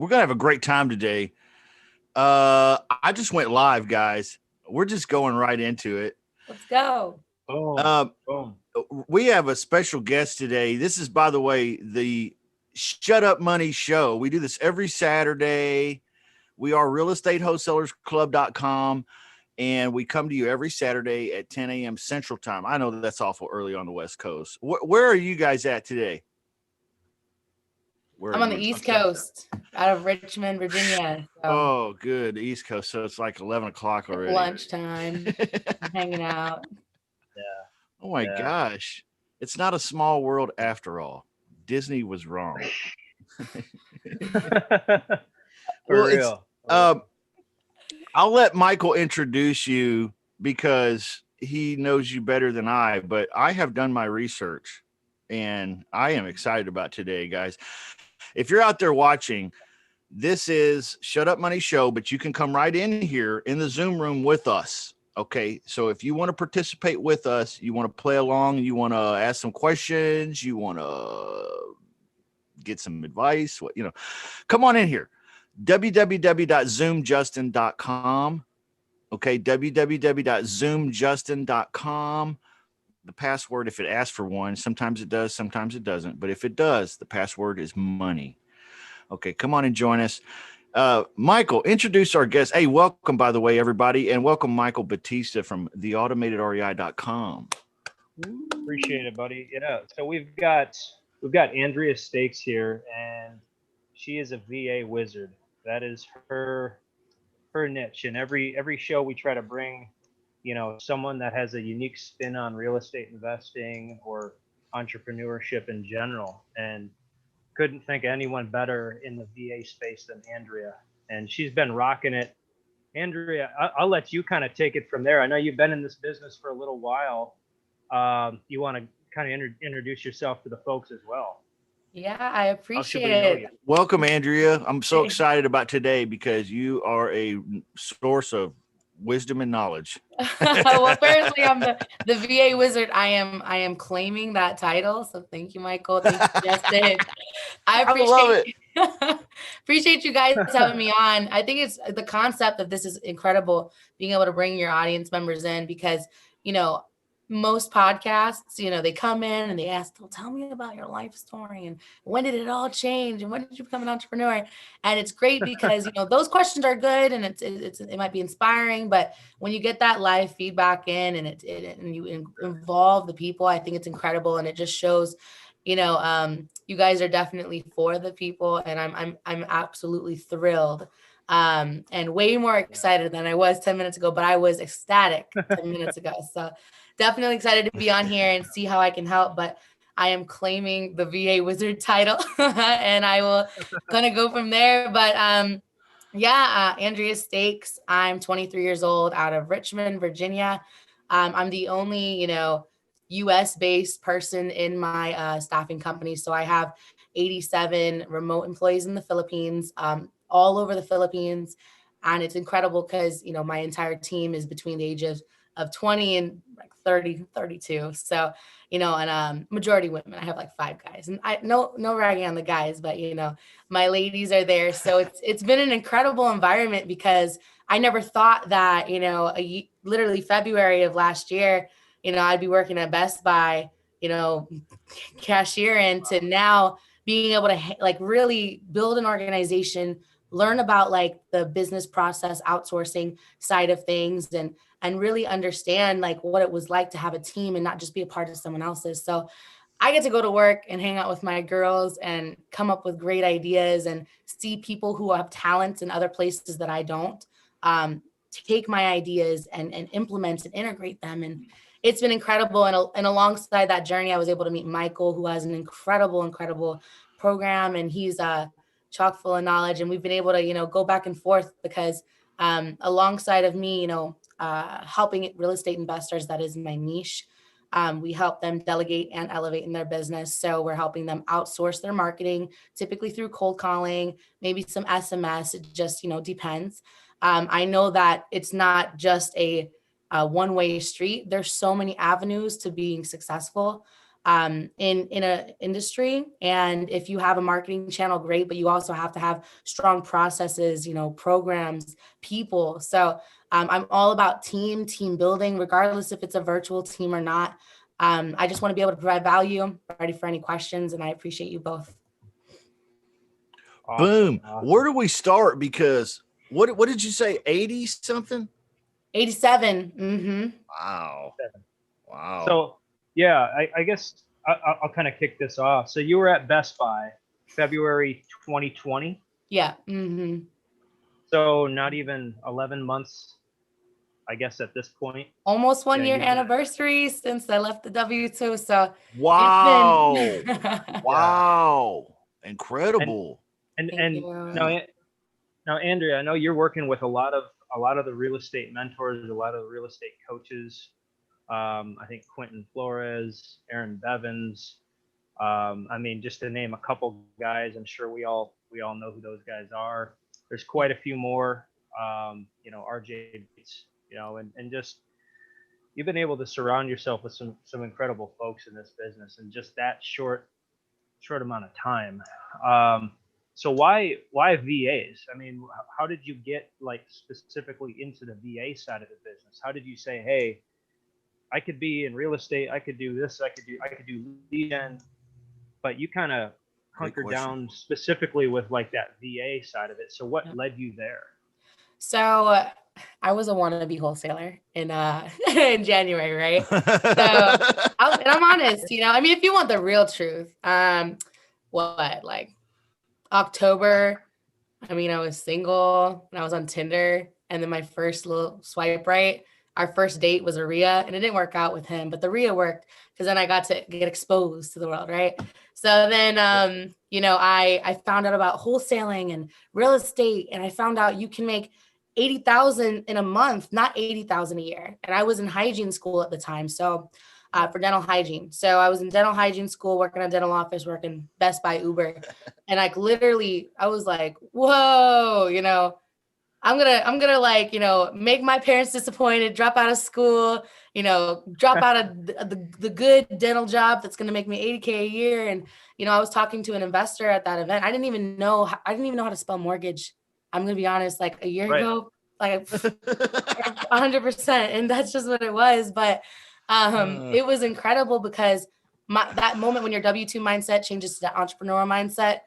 We're going to have a great time today. I just went live, guys. We're just going right into it. Let's go. Boom. Boom. We have a special guest today. This is, by the way, the Shut Up Money Show. We do this every Saturday. We are realestatewholesalerclub.com, and we come to you every Saturday at 10 a.m. Central Time. I know that's awful early on the West Coast. Where are you guys at today? I'm on the East Coast, out of Richmond, Virginia. So. Oh, good. The East Coast. So it's like 11 o'clock already. Lunchtime. Hanging out. Yeah. Oh, my gosh. It's not a small world after all. Disney was wrong. For real. I'll let Michael introduce you because he knows you better than I, but I have done my research and I am excited about today, guys. If you're out there watching, this is Shut Up Money Show, but you can come right in here in the Zoom room with us. Okay. So if you want to participate with us, you want to play along, you want to ask some questions, you want to get some advice, come on in here. www.zoomjustin.com. Okay. www.zoomjustin.com. The password, if it asks for one, sometimes it does, sometimes it doesn't. But if it does, the password is money. Okay, come on and join us. Michael, introduce our guest. Hey, welcome, by the way, everybody. And welcome, Michael Batista from theautomatedrei.com. Appreciate it, buddy. Yeah. So we've got Andrea Stakes here, and she is a VA wizard. That is her niche. And every show we try to bring someone that has a unique spin on real estate investing or entrepreneurship in general. And couldn't think of anyone better in the VA space than Andrea. And she's been rocking it. Andrea, I'll let you kind of take it from there. I know you've been in this business for a little while. You want to kind of introduce yourself to the folks as well. Yeah, I appreciate it. Welcome, Andrea. I'm so excited about today because you are a source of wisdom and knowledge. Well, apparently I'm the VA wizard. I am claiming that title. So thank you, Michael. Thank you, Justin. I love it. Appreciate you guys having me on. I think it's the concept of this is incredible, being able to bring your audience members in because, most podcasts, they come in and they ask, well, tell me about your life story and when did it all change and when did you become an entrepreneur? And it's great because, those questions are good and it might be inspiring, but when you get that live feedback in and and you involve the people, I think it's incredible. And it just shows, you guys are definitely for the people and I'm absolutely thrilled. And way more excited than I was 10 minutes ago, but I was ecstatic 10 minutes ago. So definitely excited to be on here and see how I can help, but I am claiming the VA wizard title and I will kind of go from there. But Andrea Stakes. I'm 23 years old out of Richmond, Virginia. I'm the only, US based person in my staffing company. So I have 87 remote employees in the Philippines, all over the Philippines. And it's incredible because, my entire team is between the ages of 20 and like 30, 32. So, and majority women. I have like 5 guys and no ragging on the guys, but my ladies are there. So it's been an incredible environment because I never thought that, literally February of last year, I'd be working at Best Buy, cashier into now being able to really build an organization, learn about the business process outsourcing side of things and really understand what it was like to have a team and not just be a part of someone else's. So I get to go to work and hang out with my girls and come up with great ideas and see people who have talents in other places that I don't, take my ideas and implement and integrate them. And it's been incredible. And alongside that journey, I was able to meet Michael, who has an incredible program, and he's chock full of knowledge. And we've been able to, go back and forth because alongside of me, helping real estate investors, that is my niche. We help them delegate and elevate in their business. So we're helping them outsource their marketing, typically through cold calling, maybe some SMS. It just, depends. I know that it's not just a one-way street. There's so many avenues to being successful. in a industry. And if you have a marketing channel, great, but you also have to have strong processes, programs, people. So I'm all about team building, regardless if it's a virtual team or not. I just want to be able to provide value. I'm ready for any questions, and I appreciate you both. Boom. Awesome. Where do we start? Because what did you say? 80 something? 87. Mm-hmm. Wow. So yeah, I guess I'll kind of kick this off. So you were at Best Buy February 2020. Yeah. Mm-hmm. So not even 11 months, I guess, at this point. Almost 1 year you've been- anniversary since I left the W2. So Wow. it's been Wow. Incredible. And Thank you. now, Andrea, I know you're working with a lot of the real estate mentors, a lot of the real estate coaches. I think Quentin Flores, Aaron Bevins. I mean, just to name a couple guys, I'm sure we all know who those guys are. There's quite a few more. RJ Bates, and just you've been able to surround yourself with some incredible folks in this business in just that short amount of time. So why VAs? I mean, how did you get like specifically into the VA side of the business? How did you say, hey, I could be in real estate, I could do this, I could do lead gen, but you kind of hunkered down specifically with like that VA side of it. So what led you there? So I was a wannabe wholesaler in in January, right? So I'm honest, I mean, if you want the real truth, like October, I mean, I was single and I was on Tinder, and then my first little swipe right, our first date was a RIA, and it didn't work out with him, but the RIA worked because then I got to get exposed to the world, right? So then, I found out about wholesaling and real estate, and I found out you can make 80,000 in a month, not 80,000 a year. And I was in hygiene school at the time. So for dental hygiene. So I was in dental hygiene school, working on dental office, working Best Buy, Uber. And like, literally, I was like, whoa, I'm gonna like, make my parents disappointed, drop out of school, drop out of the good dental job that's gonna make me 80K a year. And, I was talking to an investor at that event. I didn't even know how to spell mortgage. I'm gonna be honest, like a year ago, like 100%. And that's just what it was. But it was incredible because that moment when your W2 mindset changes to the entrepreneur mindset,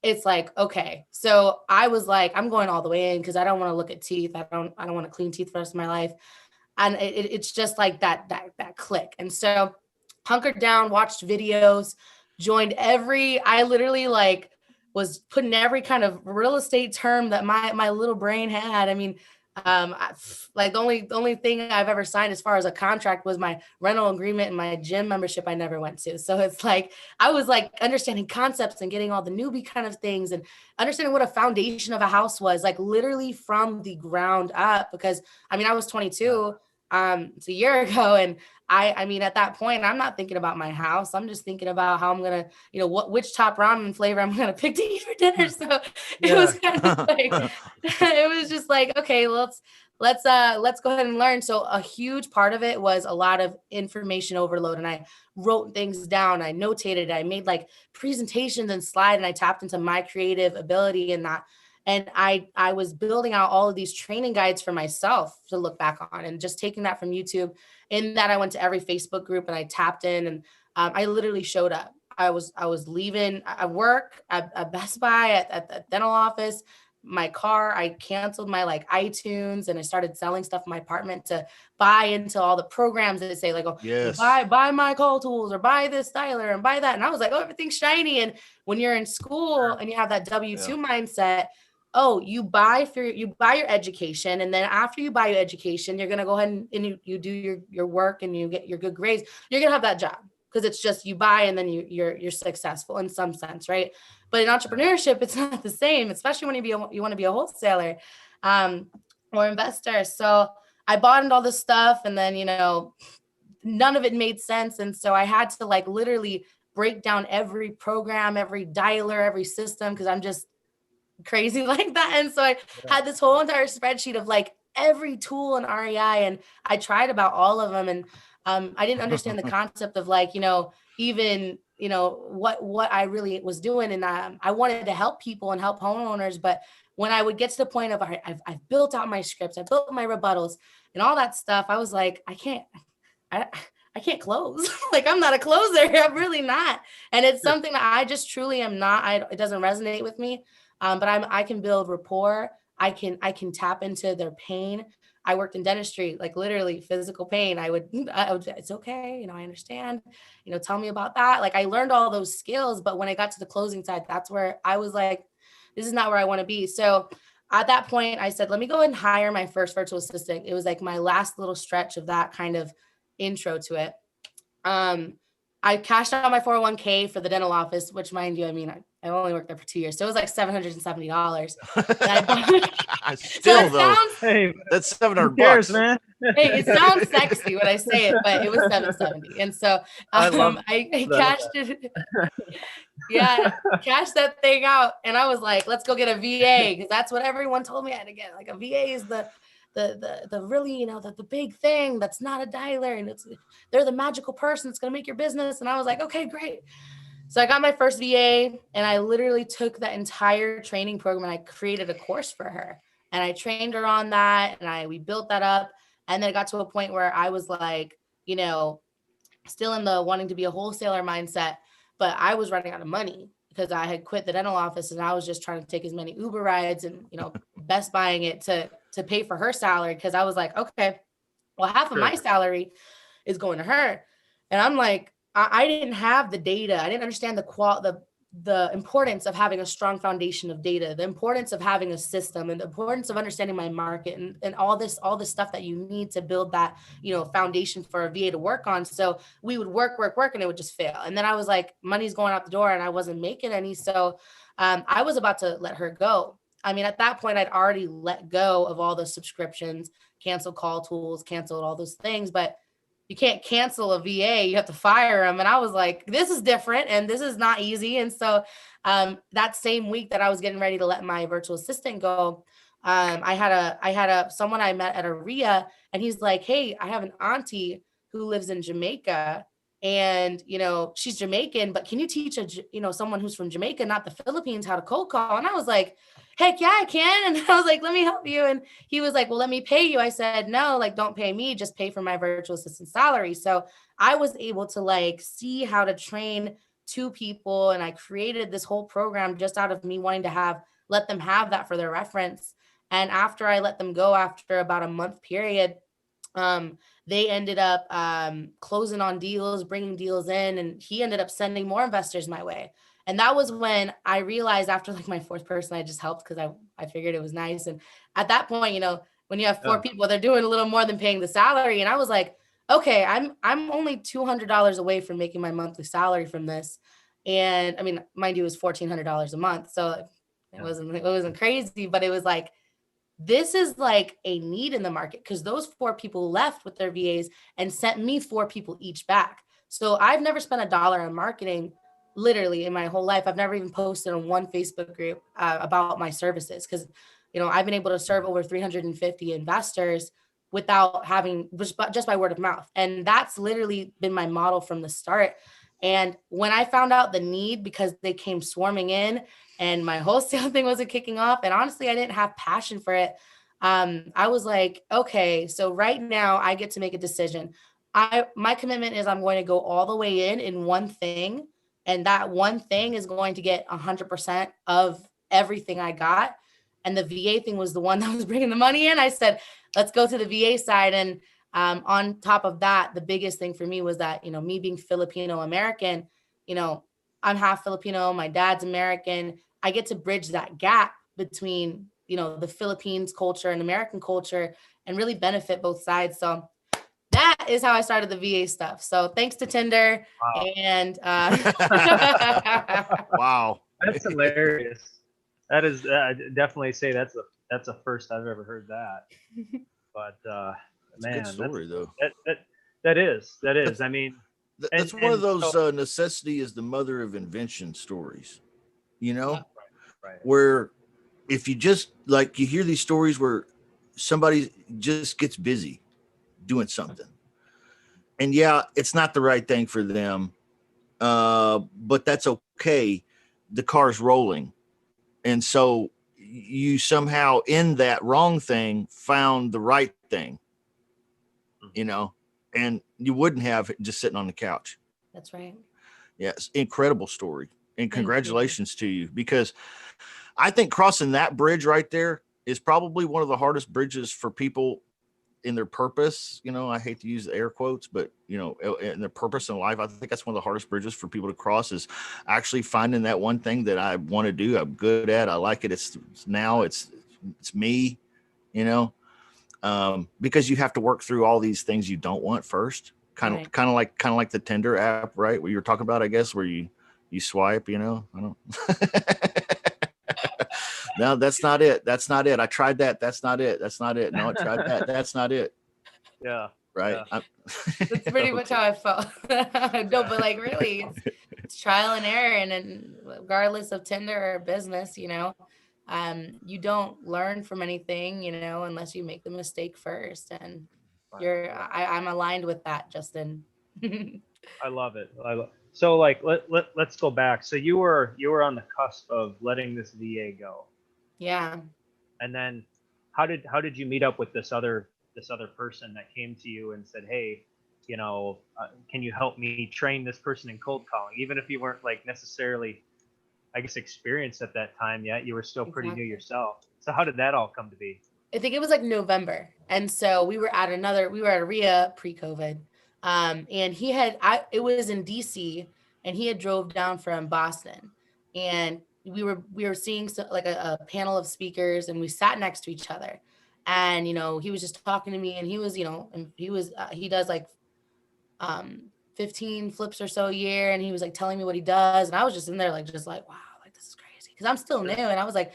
it's like, okay. So I was like, I'm going all the way in because I don't want to look at teeth. I don't want to clean teeth for the rest of my life. And it's just like that click. And so hunkered down, watched videos, I literally like was putting every kind of real estate term that my little brain had. I mean, like the only thing I've ever signed as far as a contract was my rental agreement and my gym membership I never went to. So it's like, I was like understanding concepts and getting all the newbie kind of things and understanding what a foundation of a house was, like literally from the ground up. Because I mean, I was 22, it's a year ago. And I mean, at that point, I'm not thinking about my house. I'm just thinking about how I'm going to, which top ramen flavor I'm going to pick to eat for dinner. So it was kind of like, it was just like, okay, let's go ahead and learn. So a huge part of it was a lot of information overload. And I wrote things down. I notated, I made like presentations and slides, and I tapped into my creative ability in that. And I was building out all of these training guides for myself to look back on, and just taking that from YouTube. In that, I went to every Facebook group and I tapped in, and I literally showed up. I was leaving at work at Best Buy, at the dental office, my car. I canceled my like iTunes, and I started selling stuff in my apartment to buy into all the programs that say like, oh, yes, buy my call tools or buy this styler and buy that. And I was like, oh, everything's shiny. And when you're in school and you have that W2 mindset, oh, you buy your education. And then after you buy your education, you're going to go ahead and you do your work and you get your good grades. You're going to have that job because it's just you buy and then you're successful in some sense, right? But in entrepreneurship, it's not the same, especially when you want to be a wholesaler or investor. So I bought into all this stuff, and then, none of it made sense. And so I had to like literally break down every program, every dialer, every system, because I'm just crazy like that. And so I had this whole entire spreadsheet of like every tool in REI, and I tried about all of them. And I didn't understand the concept of like, even, you know, what I really was doing. And I wanted to help people and help homeowners. But when I would get to the point of, all right, I've built out my scripts, I built my rebuttals and all that stuff, I was like, I can't close. Like, I'm not a closer. I'm really not. And it's something that I just truly am not. It doesn't resonate with me. But I can build rapport. I can tap into their pain. I worked in dentistry, like literally physical pain. I would, it's okay. You know, I understand, you know, tell me about that. Like, I learned all those skills, but when I got to the closing side, that's where I was like, this is not where I want to be. So at that point I said, let me go and hire my first virtual assistant. It was like my last little stretch of that kind of intro to it. I cashed out my 401k for the dental office, which, mind you, I mean, I only worked there for 2 years. So it was like $770. Still, though, Hey, that's $700, cares, man. Hey, it sounds sexy when I say it, but it was $770. And so I cashed it. Yeah, cashed that thing out. And I was like, let's go get a VA, because that's what everyone told me I had to get. Like, a VA is the really, you know, the big thing that's not a dialer, and they're the magical person that's going to make your business. And I was like, okay, great. So I got my first VA, and I literally took that entire training program and I created a course for her, and I trained her on that, and we built that up. And then it got to a point where I was like, you know, still in the wanting to be a wholesaler mindset, but I was running out of money because I had quit the dental office, and I was just trying to take as many Uber rides and, you know, Best Buying it to pay for her salary. Cause I was like, okay, well, half of my salary is going to her. And I'm like, I didn't have the data. I didn't understand the importance of having a strong foundation of data, the importance of having a system, and the importance of understanding my market, and all this stuff that you need to build that, you know, foundation for a VA to work on. So we would work, and it would just fail. And then I was like, money's going out the door, and I wasn't making any. So I was about to let her go. I mean, at that point, I'd already let go of all the subscriptions, canceled call tools, canceled all those things, but you can't cancel a VA, you have to fire them. And I was like, this is different, and this is not easy. And so that same week that I was getting ready to let my virtual assistant go, I had someone I met at a RIA, and he's like, hey, I have an auntie who lives in Jamaica, and, you know, she's Jamaican, but can you teach someone who's from Jamaica, not the Philippines, how to cold call? And I was like, heck yeah, I can. And I was like, let me help you. And he was like, well, let me pay you. I said, no, like, don't pay me, just pay for my virtual assistant salary. So I was able to like see how to train two people. And I created this whole program just out of me wanting to let them have that for their reference. And after I let them go, after about a month period, they ended up closing on deals, bringing deals in, and he ended up sending more investors my way. And that was when I realized, after like my fourth person I just helped, because I figured it was nice. And at that point, you know, when you have four people, they're doing a little more than paying the salary. And I was like, okay, I'm only $200 away from making my monthly salary from this. And I mean, mind you, it was $1,400 a month. So it wasn't crazy, but it was like, this is like a need in the market, because those four people left with their VAs and sent me four people each back. So I've never spent $1 on marketing literally in my whole life. I've never even posted on one Facebook group about my services, because, you know, I've been able to serve over 350 investors without having, just by word of mouth. And that's literally been my model from the start. And when I found out the need, because they came swarming in and my wholesale thing wasn't kicking off, and honestly, I didn't have passion for it. I was like, okay, so right now I get to make a decision. My commitment is I'm going to go all the way in one thing. And that one thing is going to get 100% of everything I got. And the VA thing was the one that was bringing the money in. I said, let's go to the VA side. And on top of that, the biggest thing for me was that, you know, me being Filipino American, you know, I'm half Filipino, my dad's American. I get to bridge that gap between, you know, the Philippines culture and American culture, and really benefit both sides. So that is how I started the VA stuff. So thanks to Tinder. Wow. And wow, that's hilarious. That is definitely say that's a first I've ever heard that. But man, a good story though. That is. I mean, that's one of those necessity is the mother of invention stories. You know, right. Where if you just like you hear these stories where somebody just gets busy doing something, and yeah, it's not the right thing for them, but that's okay. The car's rolling. And so you somehow in that wrong thing found the right thing, you know, and you wouldn't have just sitting on the couch. That's right. Yes. Incredible story. And Thank you. congratulations to you, because I think crossing that bridge right there is probably one of the hardest bridges for people in their purpose. You know, I hate to use the air quotes, but you know, in their purpose in life, I think that's one of the hardest bridges for people to cross, is actually finding that one thing that I want to do. I'm good at. I like it. It's me, you know, because you have to work through all these things you don't want first. Kind of like the Tinder app, right? Where you're talking about, I guess, where you swipe, you know, I don't. No, that's not it. That's not it. I tried that. That's not it. That's not it. No, I tried that. That's not it. Yeah. Right. Yeah. That's pretty much how I felt. No, but like really, it's trial and error, and regardless of Tinder or business, you know, you don't learn from anything, you know, unless you make the mistake first. And I'm aligned with that, Justin. I love it. So like let's go back. So you were on the cusp of letting this VA go. Yeah. And then how did you meet up with this other person that came to you and said, hey, you know, can you help me train this person in cold calling? Even if you weren't like necessarily, I guess, experienced at that time yet, you were still pretty new yourself. So how did that all come to be? I think it was like November. And so we were at a RIA pre-COVID. And it was in DC, and he had drove down from Boston, and we were seeing like a panel of speakers, and we sat next to each other. And, you know, he was just talking to me, and he was, you know, and he does like 15 flips or so a year, and he was like telling me what he does, and I was just in there like wow, like this is crazy, because I'm still new, and I was like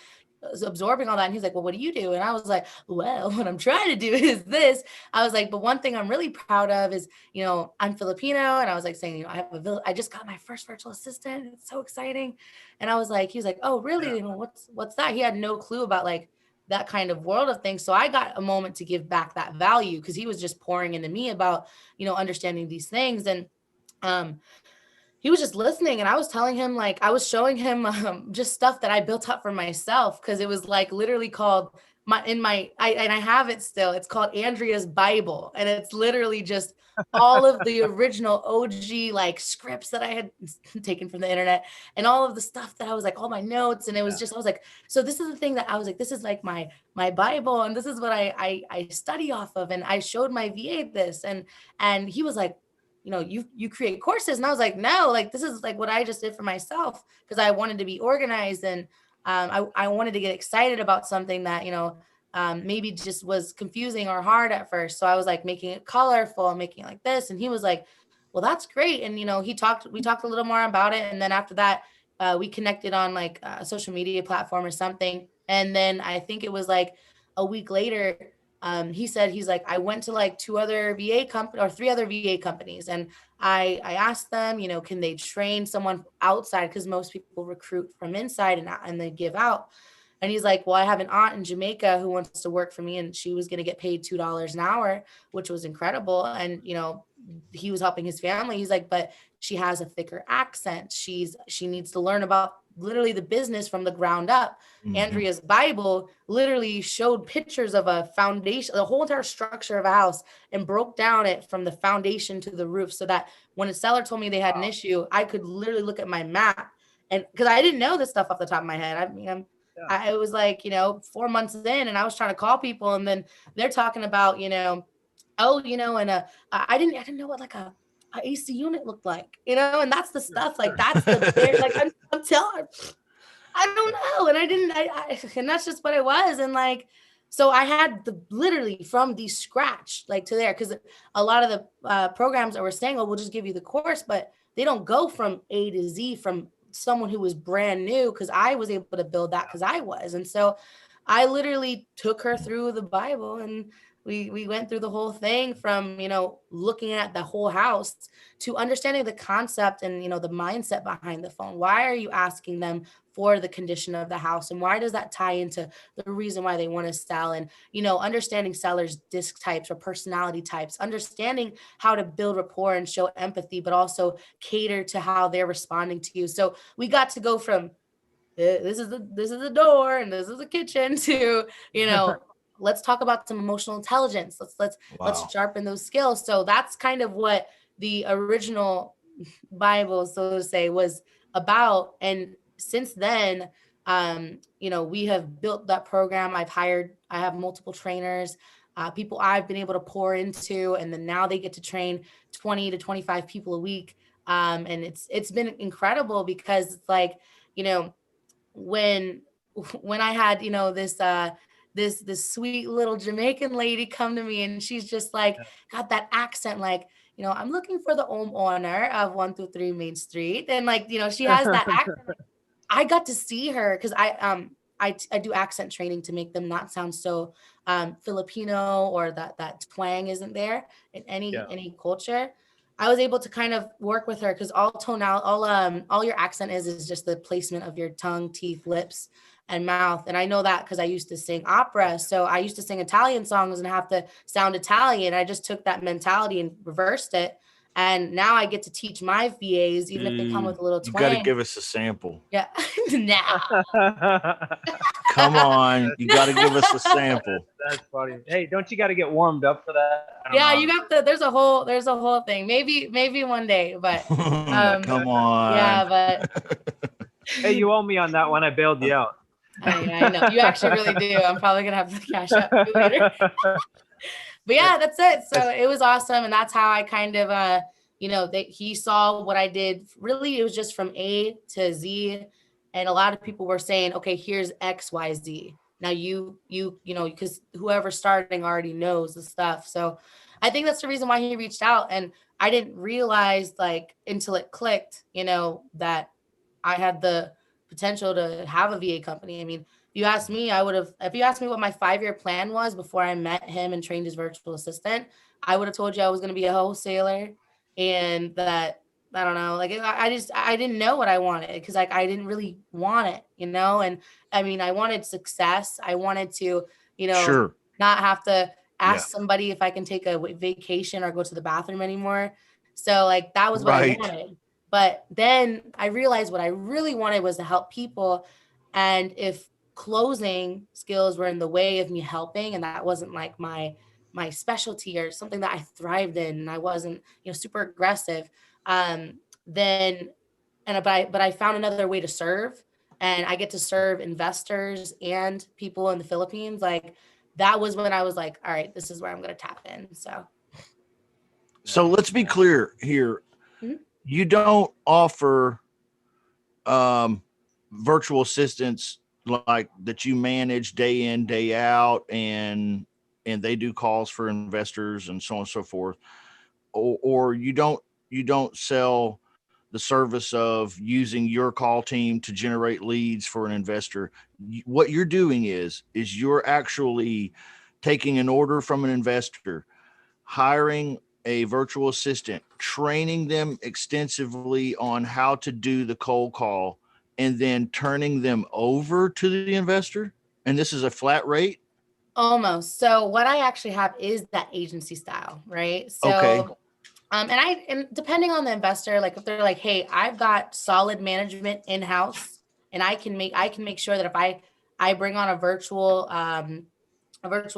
absorbing all that. And he's like, well, what do you do? And I was like, well, what I'm trying to do is this. I was like, but one thing I'm really proud of is, you know, I'm Filipino. And I was like saying, you know, I just got my first virtual assistant. It's so exciting. And I was like, he was like, oh, really? Yeah. You know, what's that? He had no clue about like that kind of world of things. So I got a moment to give back that value, because he was just pouring into me about, you know, understanding these things. And he was just listening, and I was telling him, like, I was showing him just stuff that I built up for myself, because it was like literally called I have it still. It's called Andrea's Bible, and it's literally just all of the original OG like scripts that I had taken from the internet, and all of the stuff that I was like, all my notes, and it was just, I was like, so this is the thing that I was like, this is like my Bible, and this is what I study off of. And I showed my VA this, and he was like, you know, you create courses. And I was like, no, like, this is like what I just did for myself, because I wanted to be organized. And I wanted to get excited about something that, you know, maybe just was confusing or hard at first. So I was like making it colorful and making it like this. And he was like, well, that's great. And, you know, we talked a little more about it. And then after that, we connected on like a social media platform or something. And then I think it was like a week later, he said, he's like, I went to like 3 other VA companies. And I asked them, you know, can they train someone outside? Because most people recruit from inside and they give out. And he's like, well, I have an aunt in Jamaica who wants to work for me, and she was going to get paid $2 an hour, which was incredible. And, you know, he was helping his family. He's like, but she has a thicker accent. She needs to learn about literally the business from the ground up. Mm-hmm. Andrea's Bible literally showed pictures of a foundation, the whole entire structure of a house, and broke down it from the foundation to the roof, so that when a seller told me they had an issue, I could literally look at my map. And because I didn't know this stuff off the top of my head. I mean, it was like, you know, 4 months in, and I was trying to call people, and then they're talking about, you know, oh, you know, and I didn't know what like a AC unit looked like, you know, and that's the stuff, like that's the like I'm telling, I don't know, and I didn't, and that's just what it was. And like, so I had literally from the scratch, like to there, because a lot of the programs that were saying, oh, we'll just give you the course, but they don't go from A to Z from someone who was brand new, because I was able to build that because I was. And so I literally took her through the Bible, and we went through the whole thing from, looking at the whole house to understanding the concept and, the mindset behind the phone. Why are you asking them for the condition of the house? And why does that tie into the reason why they want to sell? And, understanding sellers' disc types or personality types, understanding how to build rapport and show empathy, but also cater to how they're responding to you. So we got to go from this is the door and this is the kitchen to, let's talk about some emotional intelligence. Let's sharpen those skills. So that's kind of what the original Bible, so to say, was about. And since then, we have built that program. I have multiple trainers, people I've been able to pour into, and then now they get to train 20 to 25 people a week. And it's been incredible because it's like, when I had, this sweet little Jamaican lady come to me, and she's just like got that accent, like, I'm looking for the owner of 123 Main Street. And like, she has that accent. I got to see her because I do accent training to make them not sound so Filipino, or that twang isn't there in any culture. I was able to kind of work with her because all your accent is just the placement of your tongue, teeth, lips, and mouth. And I know that because I used to sing opera. So I used to sing Italian songs and have to sound Italian. I just took that mentality and reversed it. And now I get to teach my VAs, even if they come with a little twang. You got to give us a sample. Yeah. Now. Come on. You got to give us a sample. That's funny. Hey, don't you got to get warmed up for that? Yeah, you got there's a whole thing. Maybe one day, but come on. Yeah, but hey, you owe me on that one. I bailed you out. I know. You actually really do. I'm probably gonna have to cash out later. But yeah, that's it. So it was awesome. And that's how I kind of, he saw what I did. Really, it was just from A to Z. And a lot of people were saying, okay, here's X, Y, Z. Now because whoever's starting already knows the stuff. So I think that's the reason why he reached out. And I didn't realize until it clicked, that I had the potential to have a VA company. I mean, if you asked me what my 5-year plan was before I met him and trained his virtual assistant, I would have told you I was going to be a wholesaler, and that, I don't know, I didn't know what I wanted because I didn't really want it, and I mean, I wanted success. I wanted to, sure, not have to ask somebody if I can take a vacation or go to the bathroom anymore. So that was what I wanted. But then I realized what I really wanted was to help people. And if closing skills were in the way of me helping, and that wasn't my specialty or something that I thrived in, and I wasn't, super aggressive, but I found another way to serve, and I get to serve investors and people in the Philippines. That was when I was like, all right, this is where I'm going to tap in. So let's be clear here. Mm-hmm. You don't offer virtual assistants like that you manage day in, day out, and they do calls for investors and so on and so forth, or you don't sell the service of using your call team to generate leads for an investor. What you're doing is you're actually taking an order from an investor, hiring a virtual assistant, training them extensively on how to do the cold call, and then turning them over to the investor. And this is a flat rate? Almost. So what I actually have is that agency style, right? So, okay. And depending on the investor, if they're like, hey, I've got solid management in-house, and I can make sure that if I bring on a virtual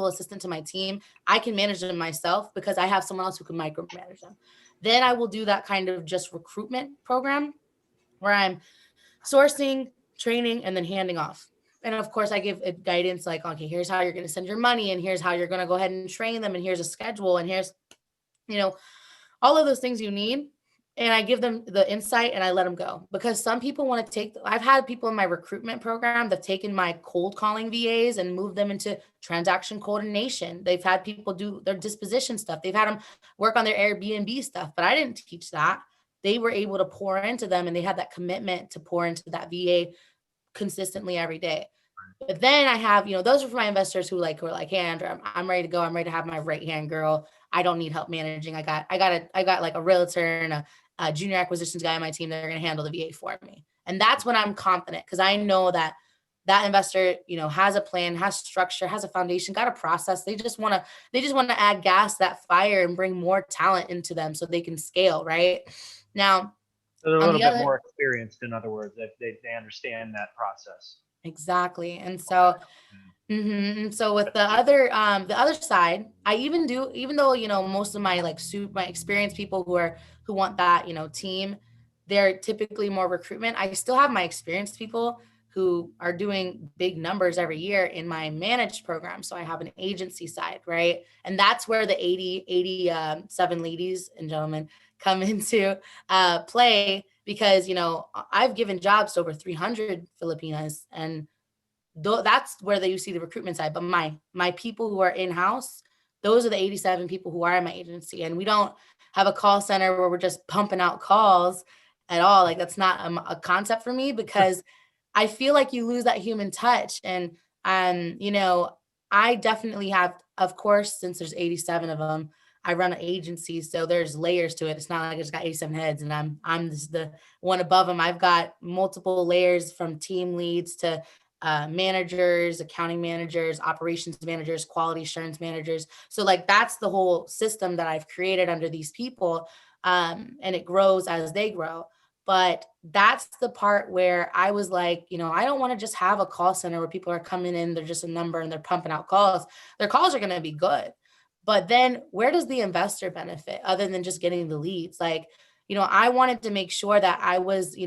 assistant to my team, I can manage them myself because I have someone else who can micromanage them. Then I will do that kind of just recruitment program where I'm sourcing, training, and then handing off. And of course I give guidance okay, here's how you're going to send your money, and here's how you're going to go ahead and train them, and here's a schedule, and here's, all of those things you need. And I give them the insight, and I let them go, because some people want to I've had people in my recruitment program that've taken my cold calling VAs and moved them into transaction coordination. They've had people do their disposition stuff. They've had them work on their Airbnb stuff, but I didn't teach that. They were able to pour into them, and they had that commitment to pour into that VA consistently every day. But then I have, those are for my investors who are like, hey, Andrea, I'm ready to go. I'm ready to have my right hand girl. I don't need help managing. I got like a realtor and a junior acquisitions guy on my team that are going to handle the VA for me. And that's when I'm confident, because I know that investor, has a plan, has structure, has a foundation, got a process. They just want to add gas to that fire and bring more talent into them so they can scale. Right now, So they're a on little the bit other, more experienced, in other words, that they understand that process. exactly. And so, and so with the other side, I even though, most of my my experienced people who want that, team, they're typically more recruitment. I still have my experienced people who are doing big numbers every year in my managed program. So I have an agency side, right? And that's where the 87 ladies and gentlemen come into play, because, I've given jobs to over 300 Filipinas, and that's where you see the recruitment side. But my people who are in-house, those are the 87 people who are in my agency. And we don't have a call center where we're just pumping out calls at all. Like, that's not a concept for me, because I feel like you lose that human touch. And I definitely have, of course, since there's 87 of them, I run an agency, so there's layers to it. It's not like I just got 87 heads and I'm just the one above them. I've got multiple layers, from team leads to managers, accounting managers, operations managers, quality assurance managers. So like, that's the whole system that I've created under these people. And it grows as they grow. But that's the part where I was like, I don't want to just have a call center where people are coming in, they're just a number and they're pumping out calls. Their calls are going to be good. But then where does the investor benefit other than just getting the leads? Like, I wanted to make sure that I was,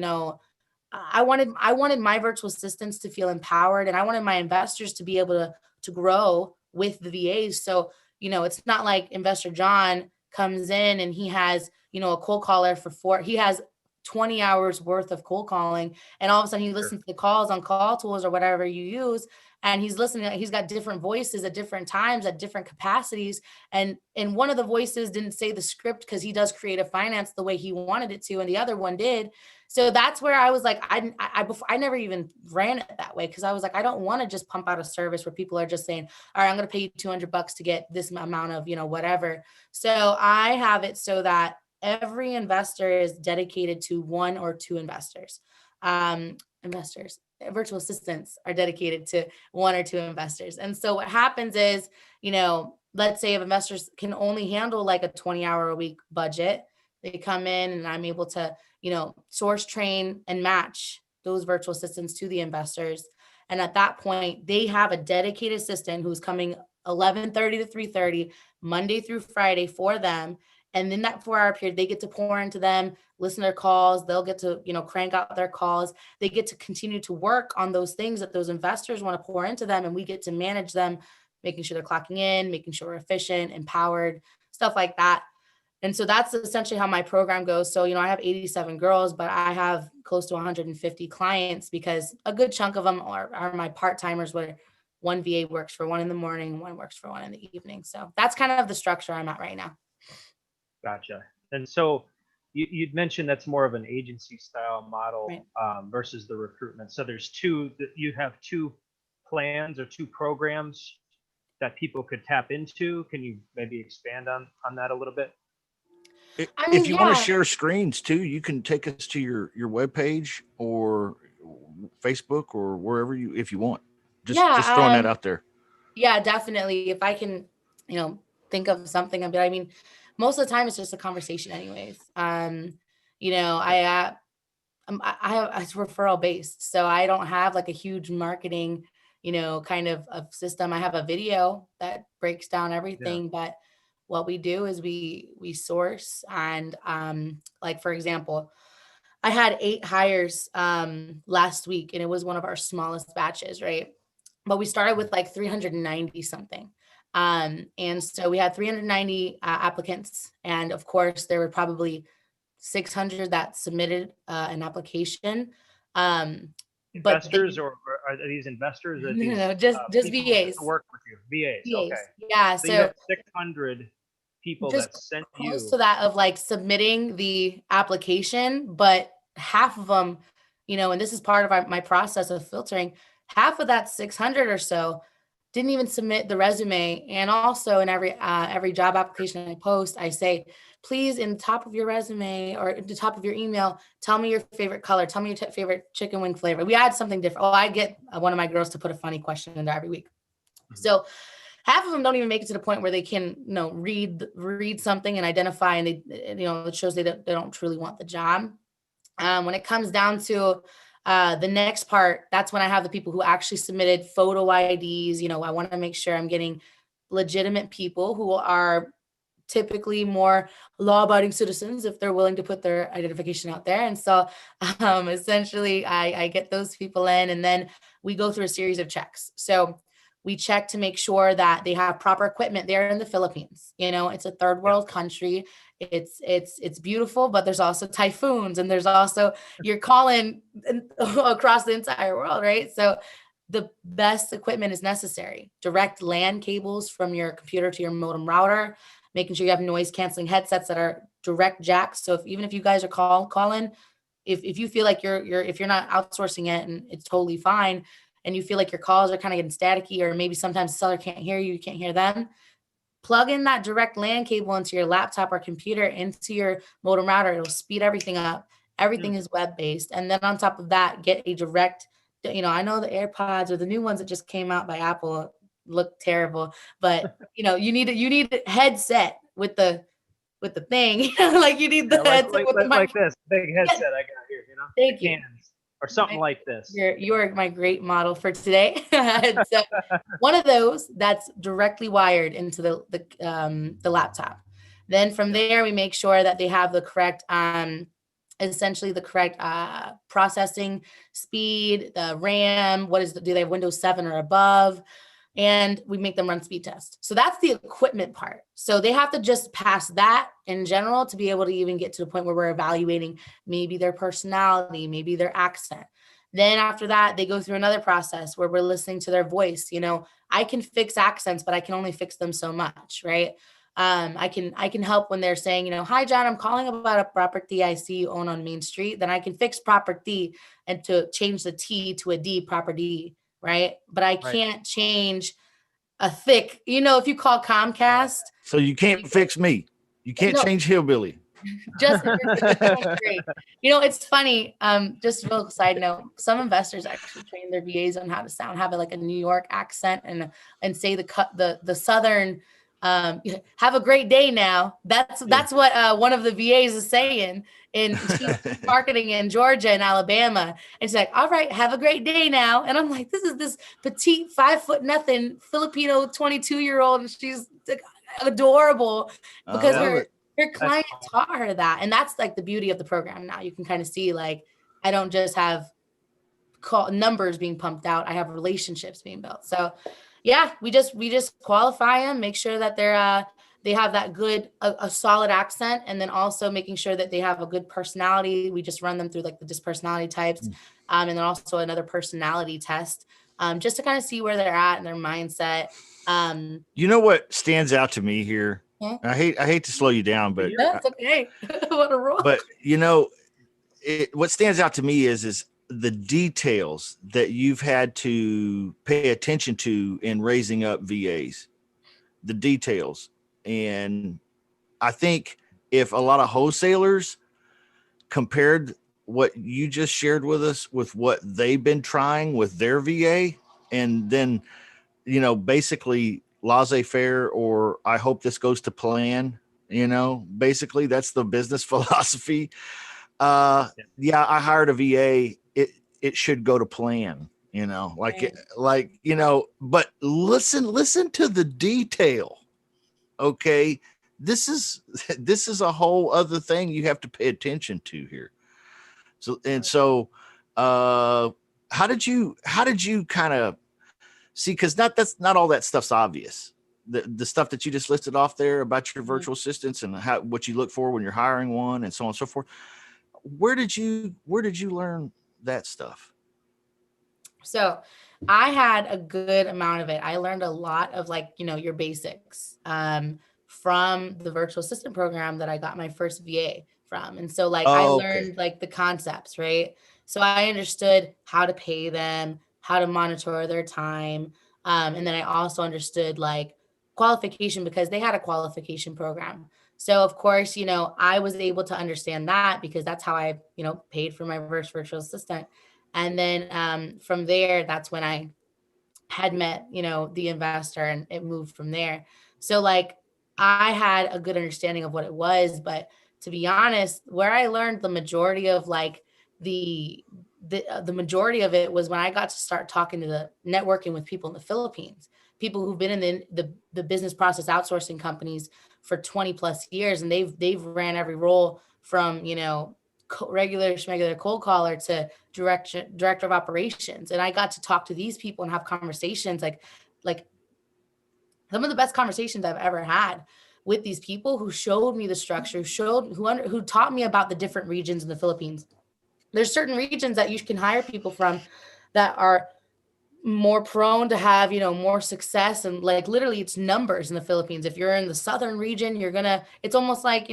I wanted my virtual assistants to feel empowered, and I wanted my investors to be able to grow with the VAs. So, it's not like Investor John comes in and he has, a cold caller he has 20 hours worth of cold calling, and all of a sudden he listens to the calls on Call Tools or whatever you use, and he's listening. He's got different voices at different times, at different capacities. And one of the voices didn't say the script because he does creative finance the way he wanted it to, and the other one did. So that's where I was like, I never even ran it that way, because I was like, I don't want to just pump out a service where people are just saying, all right, I'm going to pay you $200 to get this amount of, whatever. So I have it so that every investor is dedicated to one or two investors. Virtual assistants are dedicated to one or two investors. And so what happens is, let's say if investors can only handle like a 20-hour a week budget, they come in and I'm able to, source, train, and match those virtual assistants to the investors. And at that point, they have a dedicated assistant who's coming 11:30 to 3:30, Monday through Friday for them. And then that 4-hour period, they get to pour into them, listen to their calls. They'll get to, crank out their calls. They get to continue to work on those things that those investors want to pour into them. And we get to manage them, making sure they're clocking in, making sure we're efficient, empowered, stuff like that. And so that's essentially how my program goes. So, I have 87 girls, but I have close to 150 clients, because a good chunk of them are my part-timers, where one VA works for one in the morning, one works for one in the evening. So that's kind of the structure I'm at right now. Gotcha. And so you'd mentioned that's more of an agency style model, right, versus the recruitment. So you have two plans or two programs that people could tap into. Can you maybe expand on that a little bit? If you want to share screens too, you can take us to your webpage or Facebook or wherever if you want. Just throwing that out there. Yeah, definitely. If I can, think of something, I mean, most of the time it's just a conversation anyways. I it's referral based. So I don't have like a huge marketing, kind of system. I have a video that breaks down everything, but what we do is we source, and like, for example, I had 8 hires last week, and it was one of our smallest batches, right? But we started with like 390 something. And so we had 390 applicants. And of course, there were probably 600 that submitted an application. Investors, or are these investors? Or these, no, just VAs. To work with you, VAs. Okay. Yeah. So you have 600 people just that sent close you to that of like submitting the application, but half of them, and this is part of my process of filtering, half of that 600 or so didn't even submit the resume. And also in every job application I post, I say, please, in the top of your resume or at the top of your email, tell me your favorite color. Tell me your favorite chicken wing flavor. We add something different. Oh, I get one of my girls to put a funny question in there every week. So half of them don't even make it to the point where they can, read something and identify, and they, it shows they don't truly want the job. When it comes down to the next part, that's when I have the people who actually submitted photo IDs. I want to make sure I'm getting legitimate people who are typically more law-abiding citizens if they're willing to put their identification out there. And so essentially I get those people in, and then we go through a series of checks. So we check to make sure that they have proper equipment. They're in the Philippines. It's a third world country. It's beautiful, but there's also typhoons, and there's also, you're calling across the entire world, right? So the best equipment is necessary. Direct LAN cables from your computer to your modem router, making sure you have noise canceling headsets that are direct jacks. So even if you guys are calling, if you feel like if you're not outsourcing it and it's totally fine, and you feel like your calls are kind of getting staticky, or maybe sometimes the seller can't hear you, you can't hear them, plug in that direct LAN cable into your laptop or computer, into your modem router. It'll speed everything up. Everything is web-based. And then on top of that, get a direct, I know the AirPods or the new ones that just came out by Apple look terrible, but you need a headset with the thing. Like you need the headset with the like this big headset I got here, Thank you. Or something like this. You're my great model for today. So one of those that's directly wired into the laptop. Then from there, we make sure that they have the correct, essentially the correct processing speed, the RAM. Do they have Windows 7 or above? And we make them run speed tests. So that's the equipment part. So they have to just pass that in general to be able to even get to the point where we're evaluating maybe their personality, maybe their accent. Then after that, they go through another process where we're listening to their voice. I can fix accents, but I can only fix them so much, right? I can help when they're saying, hi, John, I'm calling about a property I see you own on Main Street. Then I can fix property and to change the T to a D, property. Right. But I can't change a thick, if you call Comcast. So you can't fix me. You can't change hillbilly. Just great. It's funny. Just a little side note. Some investors actually train their VAs on how to sound, have like a New York accent and say the Southern, have a great day now. That's what one of the VAs is saying. And she's marketing in Georgia and Alabama. And she's like, all right, have a great day now. And I'm like, this is this petite 5'0" Filipino 22-year-old. And she's like, adorable because her client taught her that. And that's like the beauty of the program. Now you can kind of see, like, I don't just have numbers being pumped out. I have relationships being built. So yeah, we just qualify them, make sure that they have that good, a solid accent, and then also making sure that they have a good personality. We just run them through like the dispersonality types, and then also another personality test, just to kind of see where they're at and their mindset. What stands out to me here? I hate to slow you down, but that's okay. What a roll. But what stands out to me is the details that you've had to pay attention to in raising up VAs, the details. And I think if a lot of wholesalers compared what you just shared with us with what they've been trying with their VA, and then, basically laissez-faire, or I hope this goes to plan, basically that's the business philosophy. I hired a VA. It should go to plan, but listen to the detail. Okay. This is a whole other thing you have to pay attention to here. So, how did you kind of see? Cause that's not all that stuff's obvious. The stuff that you just listed off there about your virtual assistants and what you look for when you're hiring one and so on and so forth. Where did you learn that stuff? So I had a good amount of it. I learned a lot of your basics from the virtual assistant program that I got my first VA from. And so I learned the concepts, right? So I understood how to pay them, how to monitor their time. And then I also understood like qualification because they had a qualification program. So of course, I was able to understand that because that's how I, paid for my first virtual assistant. And then from there, that's when I had met, the investor, and it moved from there. So like I had a good understanding of what it was, but to be honest, where I learned the majority of like the the majority of it was when I got to start talking to the networking with people in the Philippines, people who've been in the business process outsourcing companies for 20 plus years, and they've ran every role from, regular schmegular cold caller to director of operations. And I got to talk to these people and have conversations like some of the best conversations I've ever had with these people who showed me the structure, who taught me about the different regions in the Philippines. There's certain regions that you can hire people from that are more prone to have, more success, and like literally it's numbers in the Philippines. If you're in the southern region, it's almost like,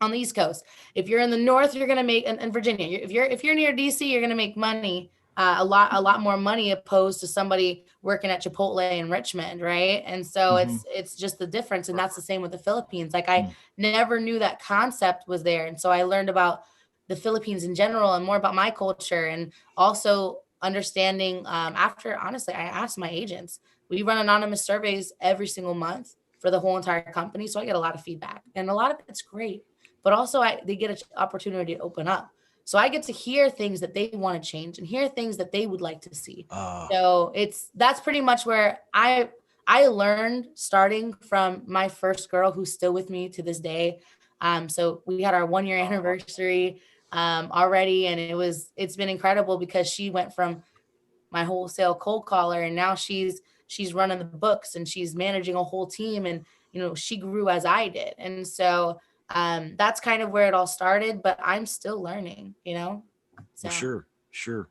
on the East Coast. If you're in the North, you're going to make, in Virginia, if you're near DC, you're going to make money, a lot more money opposed to somebody working at Chipotle in Richmond. Right. And so it's just the difference. And that's the same with the Philippines. Like I never knew that concept was there. And so I learned about the Philippines in general and more about my culture, and also understanding, after, honestly, I asked my agents, we run anonymous surveys every single month for the whole entire company. So I get a lot of feedback, and a lot of it's great, but also they get an opportunity to open up. So I get to hear things that they want to change and hear things that they would like to see. So that's pretty much where I learned, starting from my first girl who's still with me to this day. So we had our 1-year anniversary already, and it's been incredible because she went from my wholesale cold caller, and now she's running the books and she's managing a whole team, and she grew as I did. And so that's kind of where it all started, but I'm still learning, so Sure.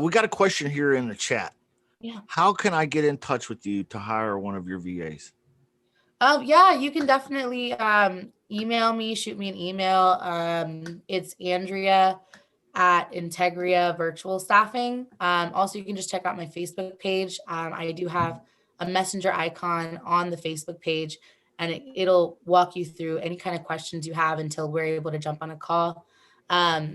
We got a question here in the chat. yeah. How can I get in touch with you to hire one of your VAs? Yeah, you can definitely email me, shoot me an email. It's Andrea at Integria Virtual Staffing. Also, you can just check out my Facebook page. I do have a messenger icon on the Facebook page, and it'll walk you through any kind of questions you have until we're able to jump on a call.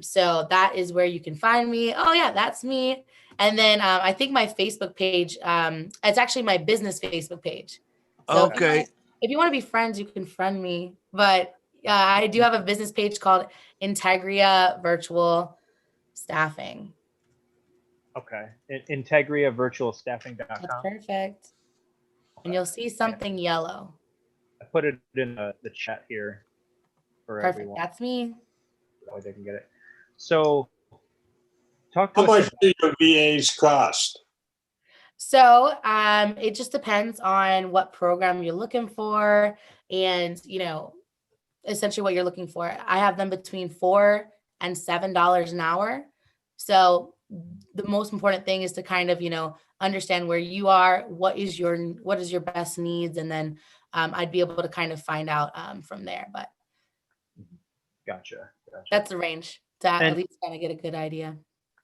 So that is where you can find me. Oh yeah, that's me. And then I think my Facebook page, it's actually my business Facebook page. So Okay. if you want to be friends, you can friend me. But I do have a business page called Integria Virtual Staffing. Okay. IntegriaVirtualStaffing.com. That's perfect. And you'll see something yellow. I put it in the chat here for Perfect. everyone. That's me. That way they can get it. So, talk to How us. much do your VAs cost? So it just depends on what program you're looking for, and essentially what you're looking for. I have them between $4 and $7 an hour. So the most important thing is to kind of understand where you are, what is your best needs, and then I'd be able to kind of find out from there. But Gotcha. that's the range to at least kind of get a good idea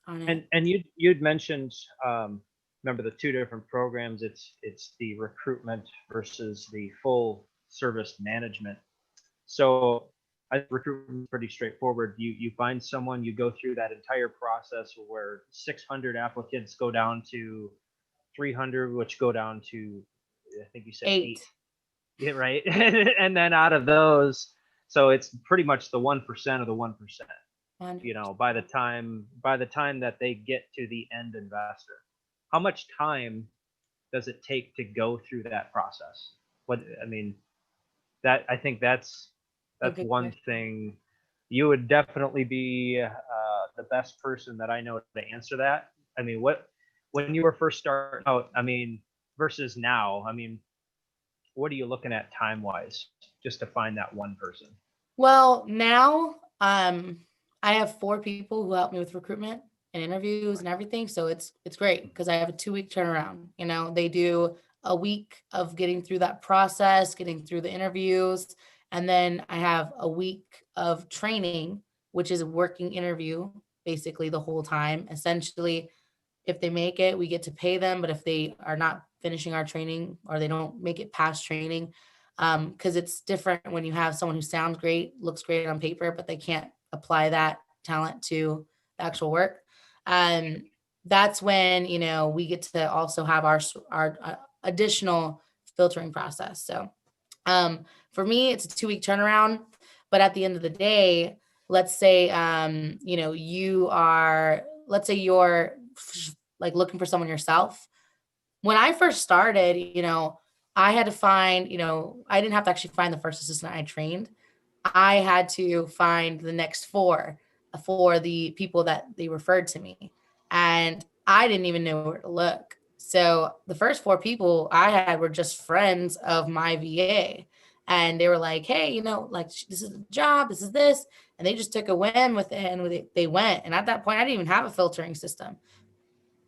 on it. And you'd mentioned, remember the two different programs. It's the recruitment versus the full service management. So I think recruitment is pretty straightforward. You find someone, you go through that entire process where 600 applicants go down to 300, which go down to, I think you said 8. Yeah, right. And then out of those, so it's pretty much the 1% of the 1%. 100%. By the time that they get to the end investor, how much time does it take to go through that process? I think that's one thing. You would definitely be the best person that I know to answer that. When you were first starting out, versus now, what are you looking at time wise just to find that one person? Well, now I have 4 people who help me with recruitment and interviews and everything. So it's great because I have a 2-week turnaround. They do a week of getting through that process, getting through the interviews. And then I have a week of training, which is a working interview basically the whole time. Essentially, If they make it, we get to pay them. But if they are not finishing our training or they don't make it past training, because it's different when you have someone who sounds great, looks great on paper, but they can't apply that talent to the actual work. Um, that's when, you know, we get to also have our additional filtering process. So for me, it's a 2-week turnaround. But at the end of the day, let's say, you know, let's say you're like looking for someone yourself. When I first started, you know, I had to find, you know, I didn't have to actually find the first assistant I trained. I had to find the next 4 for the people that they referred to me. And I didn't even know where to look. So the first 4 people I had were just friends of my VA. And they were like, hey, you know, like, this is the job, this is this. And they just took a whim with it and they went. And at that point, I didn't even have a filtering system.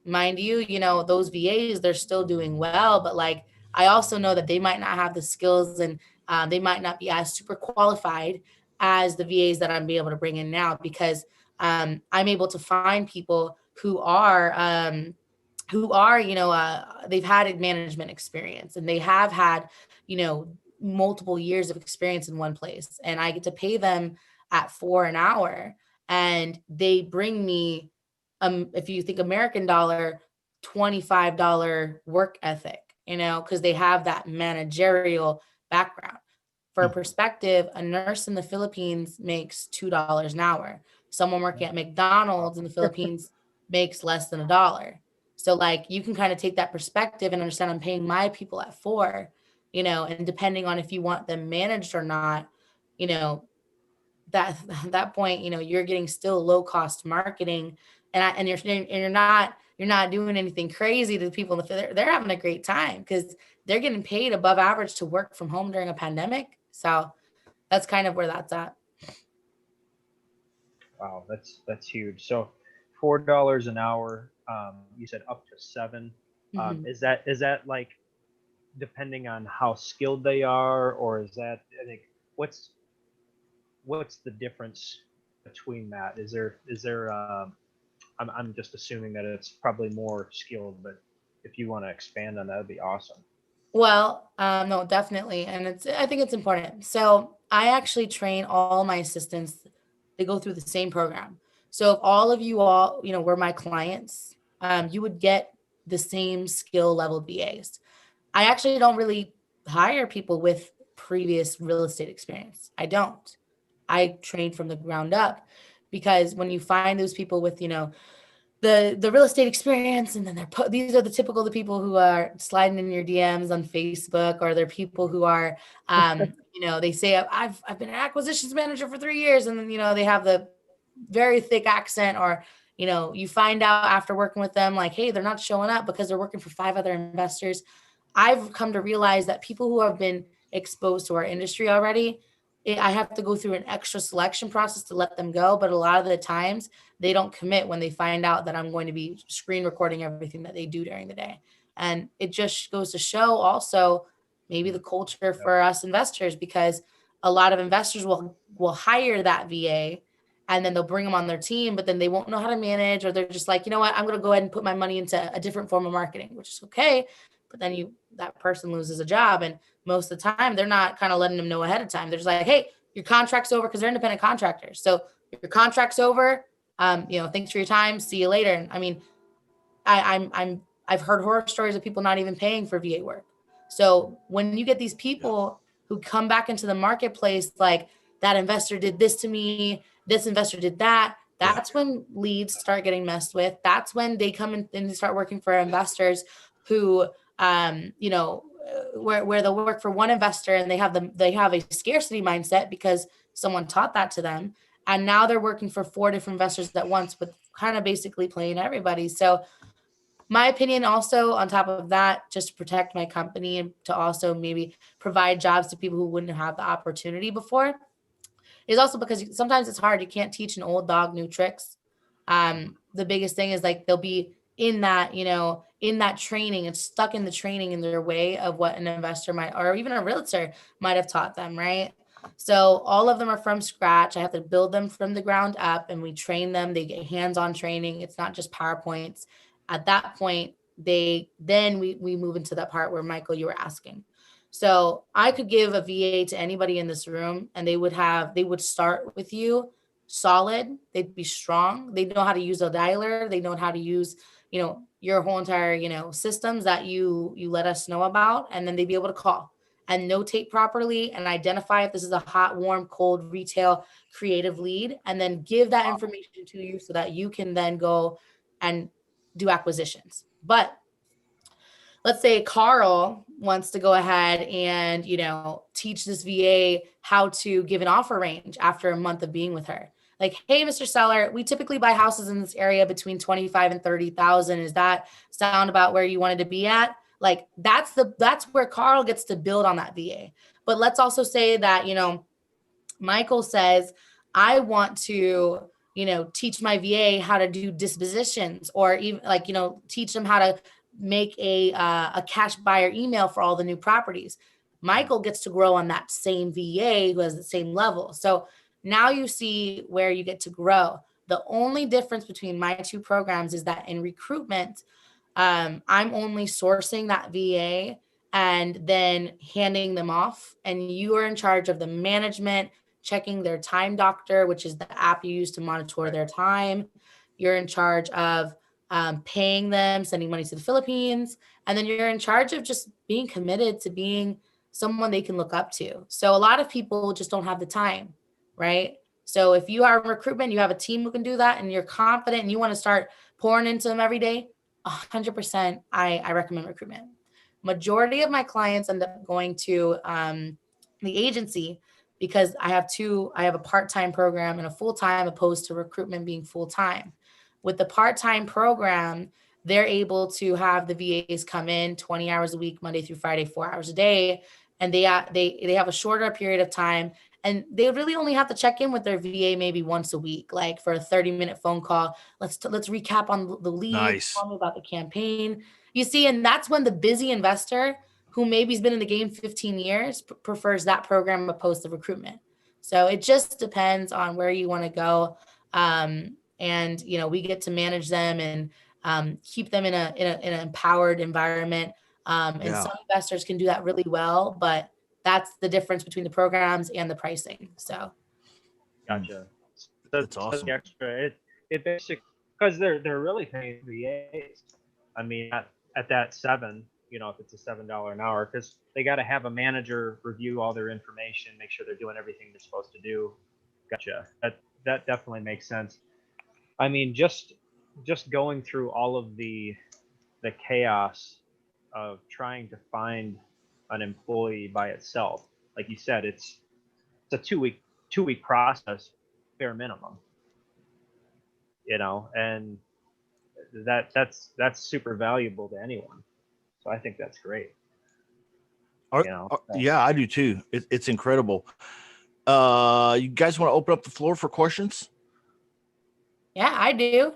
Mind you, you know, those VAs, they're still doing well, but like, I also know that they might not have the skills and they might not be as super qualified as the VAs that I'm be able to bring in now, because I'm able to find people who are, you know, they've had management experience and they have had, you know, multiple years of experience in one place. And I get to pay them at 4 an hour. And they bring me, if you think American dollar, $25 work ethic, you know, because they have that managerial background. For perspective, a nurse in the Philippines makes $2 an hour. Someone working at McDonald's in the Philippines makes less than $1. So like, you can kind of take that perspective and understand I'm paying my people at 4, you know, and depending on if you want them managed or not, you know, that point, you know, you're getting still low cost marketing, and you're not doing anything crazy to the people in the they're having a great time because they're getting paid above average to work from home during a pandemic. So that's kind of where that's at. Wow, that's huge. So $4 an hour. You said up to 7. Mhm. Is that like depending on how skilled they are, or is that, I think, what's the difference between that? Is there I'm just assuming that it's probably more skilled, but if you want to expand on that, would be awesome. Well, no, definitely. And I think it's important. So I actually train all my assistants. They go through the same program. So if all, you know, were my clients, you would get the same skill level VAs. I actually don't really hire people with previous real estate experience. I don't. I train from the ground up, because when you find those people with, you know, the real estate experience, and then these are the people who are sliding in your DMs on Facebook, or they're people who are you know, they say I've been an acquisitions manager for 3 years, and then, you know, they have the very thick accent, or, you know, you find out after working with them like, hey, they're not showing up because they're working for 5 other investors. I've come to realize that people who have been exposed to our industry already, I have to go through an extra selection process to let them go. But a lot of the times they don't commit when they find out that I'm going to be screen recording everything that they do during the day. And it just goes to show also maybe the culture for us investors, because a lot of investors will hire that VA and then they'll bring them on their team, but then they won't know how to manage, or they're just like, you know what, I'm going to go ahead and put my money into a different form of marketing, which is okay. But then that person loses a job. And most of the time they're not kind of letting them know ahead of time. They're just like, hey, your contract's over, because they're independent contractors. So your contract's over. You know, thanks for your time. See you later. And I mean, I've heard horror stories of people not even paying for VA work. So when you get these people who come back into the marketplace, like, that investor did this to me, this investor did that, that's when leads start getting messed with. That's when they come in and start working for investors who, you know, where they'll work for one investor and they have a scarcity mindset because someone taught that to them. And now they're working for 4 different investors at once, with kind of basically playing everybody. So my opinion also, on top of that, just to protect my company and to also maybe provide jobs to people who wouldn't have the opportunity before, is also because sometimes it's hard. You can't teach an old dog new tricks. The biggest thing is like they'll be in that, you know, in that training and stuck in the training in their way of what an investor might, or even a realtor might have taught them, right? So all of them are from scratch. I have to build them from the ground up, and we train them. They get hands-on training. It's not just PowerPoints. At that point, we move into that part where, Michael, you were asking. So I could give a VA to anybody in this room, and they would start with you solid. They'd be strong. They know how to use a dialer. They know how to use, your whole entire, systems that you let us know about. And then they'd be able to call and notate properly and identify if this is a hot, warm, cold, retail, creative lead, and then give that information to you so that you can then go and do acquisitions. But let's say Carl wants to go ahead and, teach this VA how to give an offer range after a month of being with her. Like, hey, Mr. Seller, we typically buy houses in this area between 25 and 30,000. Is that sound about where you wanted to be at? Like, that's where Carl gets to build on that VA. But let's also say that, Michael says, I want to, teach my VA how to do dispositions, or even teach them how to make a cash buyer email for all the new properties. Michael gets to grow on that same VA who has the same level. So now you see where you get to grow. The only difference between my two programs is that in recruitment, I'm only sourcing that VA and then handing them off. And you are in charge of the management, checking their time doctor, which is the app you use to monitor their time. You're in charge of paying them, sending money to the Philippines. And then you're in charge of just being committed to being someone they can look up to. So a lot of people just don't have the time, right? So if you are in recruitment, you have a team who can do that, and you're confident and you want to start pouring into them every day, 100%, I recommend recruitment. Majority of my clients end up going to the agency because I have a part-time program and a full-time, opposed to recruitment being full-time. With the part-time program, they're able to have the VAs come in 20 hours a week, Monday through Friday, 4 hours a day. And they have a shorter period of time, and they really only have to check in with their VA maybe once a week, like for a 30-minute phone call. Let's recap on the lead. Nice. Tell me about the campaign. You see, and that's when the busy investor who maybe's been in the game 15 years prefers that program opposed to recruitment. So it just depends on where you want to go. And we get to manage them and keep them in an empowered environment. And some investors can do that really well, but that's the difference between the programs and the pricing. So, Gotcha. That's awesome. Extra. It basically, because they're really paying VAs. I mean, at that $7, if it's a $7 an hour, because they got to have a manager review all their information, make sure they're doing everything they're supposed to do. Gotcha. That definitely makes sense. I mean, just going through all of the chaos of trying to find an employee by itself. Like you said, it's a two-week process, bare minimum. And that's super valuable to anyone. So I think that's great. Yeah, I do too. It's incredible. You guys want to open up the floor for questions? Yeah, I do.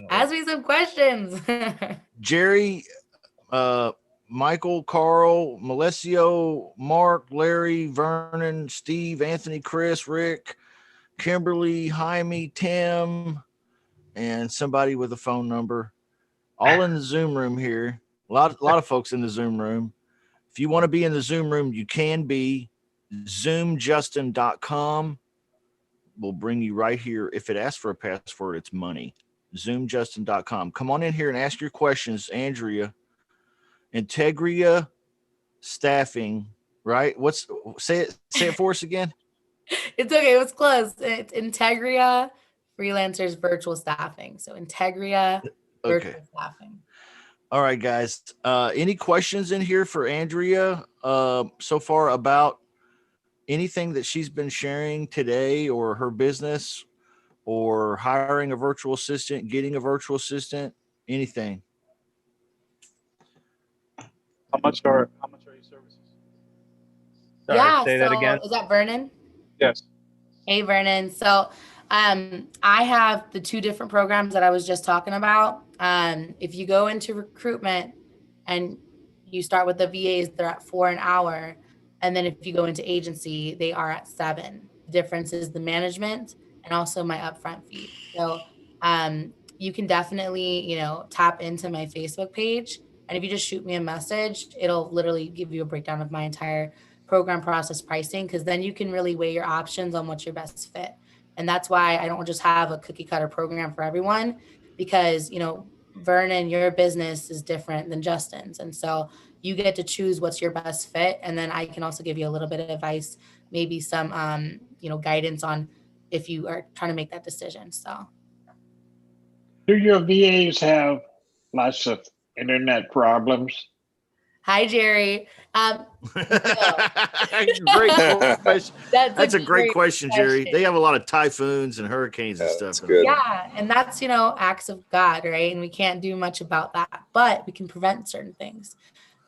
Ask me some questions. Jerry, Michael, Carl, Malesio, Mark, Larry, Vernon, Steve, Anthony, Chris, Rick, Kimberly, Jaime, Tim, and somebody with a phone number, all in the Zoom room here. A lot of folks in the Zoom room. If you want to be in the Zoom room, you can be. ZoomJustin.com will bring you right here. If it asks for a password, it's money. ZoomJustin.com. Come on in here and ask your questions, Andrea. Integria Staffing, right? Say it for us again. It's okay. It was close. It's Integria Freelancers Virtual Staffing. So Integria Virtual Staffing. All right, guys. Any questions in here for Andrea so far about anything that she's been sharing today, or her business, or hiring a virtual assistant, getting a virtual assistant, anything? How much are your services? Sorry, say that again. Is that Vernon? Yes. Hey, Vernon. So I have the two different programs that I was just talking about. If you go into recruitment and you start with the VAs, they're at $4 an hour. And then if you go into agency, they are at $7. The difference is the management and also my upfront fee. So you can definitely, tap into my Facebook page. And if you just shoot me a message, it'll literally give you a breakdown of my entire program process pricing, because then you can really weigh your options on what's your best fit. And that's why I don't just have a cookie cutter program for everyone, because, Vernon, your business is different than Justin's. And so you get to choose what's your best fit. And then I can also give you a little bit of advice, maybe some, guidance on if you are trying to make that decision. So. Do your VAs have lots of internet problems? Hi, Jerry. Great question. That's a great great question, Jerry. They have a lot of typhoons and hurricanes and stuff. That's good. Yeah, and that's, acts of God, right? And we can't do much about that, but we can prevent certain things.